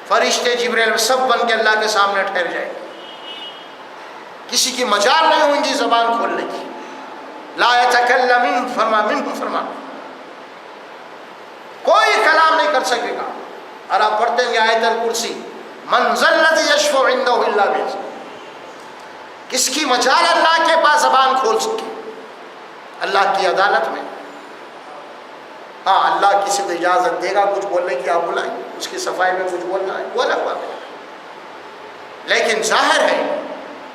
فرشتے جبریل سب بن کے اللہ کے سامنے ٹھہر جائیں گے، کسی کی مجال نہیں ہوگی زبان کھولنے کی. لا یتکلمون فرما کوئی کلام نہیں کر سکے گا. اور آپ پڑھتے ہیں آیت الکرسی، من ذا الذی یشفع عنده الا باذنہ، کس کی مجال اللہ کے پاس زبان کھول سکے اللہ کی عدالت میں. ہاں اللہ کسی کو اجازت دے گا کچھ بولنے کی، آپ بلائیں، اس کی صفائی میں کچھ بولنا ہے وہ الگ بات ہے. لیکن ظاہر ہے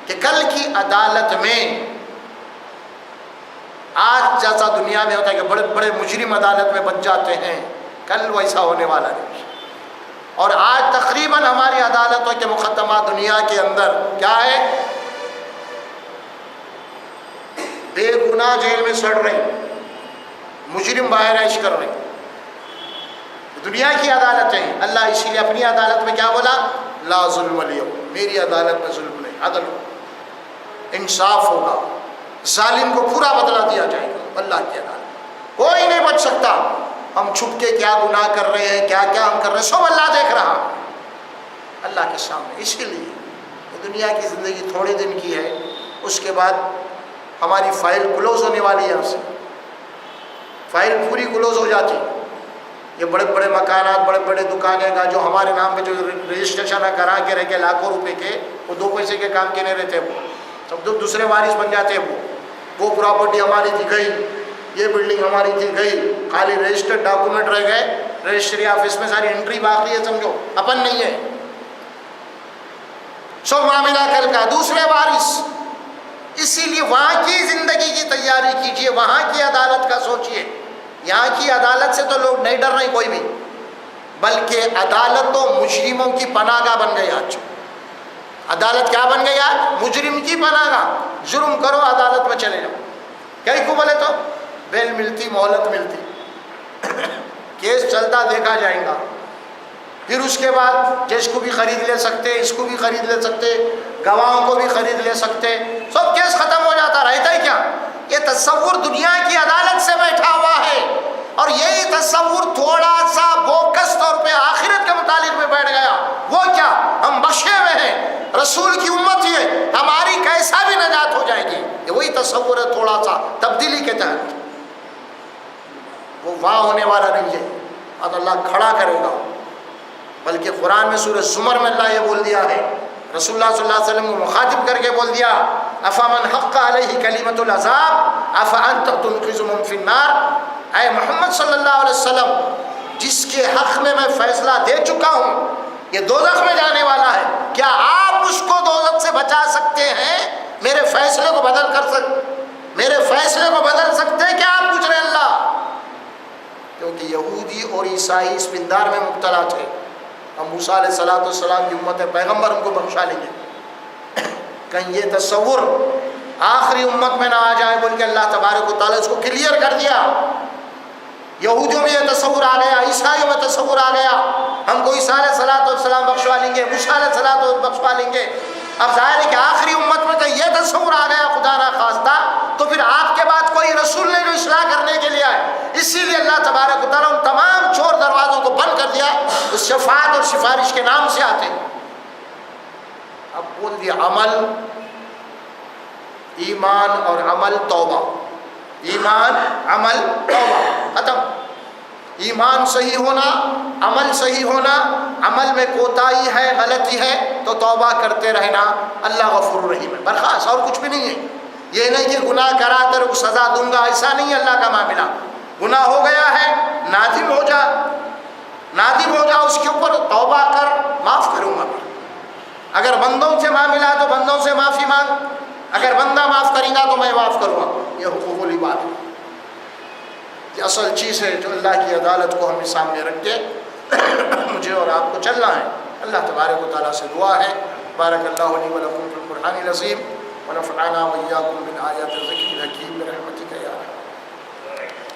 کہ کل کی عدالت میں آج جیسا دنیا میں ہوتا ہے کہ بڑے بڑے مجرم عدالت میں بچ جاتے ہیں، کل ویسا ہونے والا نہیں. اور آج تقریباً ہماری عدالتوں کے مقدمہ دنیا کے اندر کیا ہے؟ بے گناہ جیل میں سڑ رہے ہیں، مجرم باہر عیش کر رہے ہیں. دنیا کی عدالتیں ہیں. اللہ اسی لیے اپنی عدالت میں کیا بولا؟ لا ظلم اليوم، میری عدالت میں ظلم نہیں، عدل ہوگا، انصاف ہوگا، ظالم کو پورا بدلہ دیا جائے گا. اللہ کی عدالت کوئی نہیں بچ سکتا. ہم چھپ کے کیا گناہ کر رہے ہیں، کیا کیا ہم کر رہے ہیں، سب اللہ دیکھ رہا اللہ کے سامنے. اسی لیے دنیا کی زندگی تھوڑے دن کی ہے، اس کے بعد ہماری فائل کلوز ہونے والی ہے. ہم سے فائل پوری کلوز ہو جاتی. یہ بڑے بڑے مکانات، بڑے بڑے دکانیں کا جو ہمارے نام پہ جو رجسٹریشن کرا کے رہ کے لاکھوں روپے کے، وہ 2 پیسے کے کام کے نہیں رہتے. وہ سب دوسرے وارث بن جاتے ہیں. وہ پراپرٹی ہماری تھی گئی، یہ بلڈنگ ہماری تھی گئی، خالی رجسٹرڈ ڈاکومنٹ رہ گئے، رجسٹری آفس میں ساری انٹری باقی ہے، سمجھو اپن نہیں ہے. سب معاملہ کل کا دوسرے وارث. اسی لیے وہاں کی زندگی کی تیاری کیجئے، وہاں کی عدالت کا سوچئے. یہاں کی عدالت سے تو لوگ نہیں ڈر رہے کوئی بھی، بلکہ عدالت تو مجرموں کی پناہ گاہ بن گئی. آج عدالت کیا بن گئی؟ آج مجرم کی پناہ گاہ. جرم کرو عدالت میں چلے جاؤ، کہیں کو بولے تو بیل ملتی، مہلت ملتی، کیس چلتا دیکھا جائے گا. پھر اس کے بعد جج کو بھی خرید لے سکتے، اس کو بھی خرید لے سکتے، گواہوں کو بھی خرید لے سکتے، سب کیس ختم ہو جاتا. رہتا ہے کیا؟ یہ تصور دنیا کی عدالت سے بیٹھا ہوا ہے. اور یہی تصور تھوڑا سا بوکس طور پہ آخرت کے متعلق میں بیٹھ گیا. وہ کیا؟ ہم بخشے ہوئے ہیں، رسول کی امت ہی ہے، ہماری کیسا بھی نجات ہو جائے گی. یہ وہی تصور ہے تھوڑا سا تبدیلی کے تحت. وہ وہاں ہونے والا نہیں ہے، اب اللہ کھڑا کرے گا. بلکہ قرآن میں سورہ زمر میں اللہ یہ بول دیا ہے، رسول اللہ صلی اللہ علیہ وسلم کو مخاطب کر کے بول دیا، افمن حق علیہ کلمۃ العذاب افانت تنقذ من فی النار. اے محمد صلی اللہ علیہ وسلم، جس کے حق میں میں فیصلہ دے چکا ہوں یہ دوزخ میں جانے والا ہے، کیا آپ اس کو دوزخ سے بچا سکتے ہیں؟ میرے فیصلے کو بدل سکتے ہیں کیا آپ پوچھ رہے ہیں اللہ؟ کیونکہ یہودی اور عیسائی اس پندار میں مبتلا تھے. ہم موسیٰ علیہ السلام کی امت ہے، پیغمبر ہم کو بخشا لیں گے. کہیں یہ تصور آخری امت میں نہ آ جائے بول کے اللہ تبارک و تعالیٰ اس کو کلیئر کر دیا. یہودیوں میں یہ تصور آ گیا، عیسائیوں میں تصور آ گیا، ہم کو عیسیٰ علیہ السلام بخشوا لیں گے، موسیٰ علیہ السلام بخشوا لیں گے. اب ظاہر ہے کہ آخری امت میں کہ یہ تصور آ گیا خدا نہ خواستہ، تو پھر آپ کے بعد کوئی رسول نہیں جو اصلاح کرنے کے لیے آئے. اسی لیے اللہ تبارک و تعالیٰ ان تمام چور دروازوں کو بند کر دیا، اس شفاعت اور سفارش کے نام سے آتے. اب بول دیا عمل، ایمان اور عمل توبہ، ایمان عمل توبہ ختم. ایمان صحیح ہونا، عمل صحیح ہونا، عمل میں کوتاہی ہے، غلطی ہے تو توبہ کرتے رہنا، اللہ غفور رحیم ہے، برخاست. اور کچھ بھی نہیں ہے. یہ نہیں کہ گناہ کرا کر کو سزا دوں گا، ایسا نہیں ہے اللہ کا معاملہ. گناہ ہو گیا ہے، نادم ہو جا اس کے اوپر، توبہ کر، معاف کروں گا. اگر بندوں سے معاملہ تو بندوں سے معافی مانگ، اگر بندہ معاف کرے گا تو میں معاف کروں گا. یہ حقوق العباد ہے، یہ اصل چیز ہے جو اللہ کی عدالت کو ہمیں سامنے رکھ کے مجھے اور آپ کو چلنا ہے. اللہ تبارک و تعالیٰ سے دعا ہے، بارک اللہ لی و لکم فی القرآن العظیم ونفعنا وإياكم بالآيات الذكر الحكيم برحمتك يا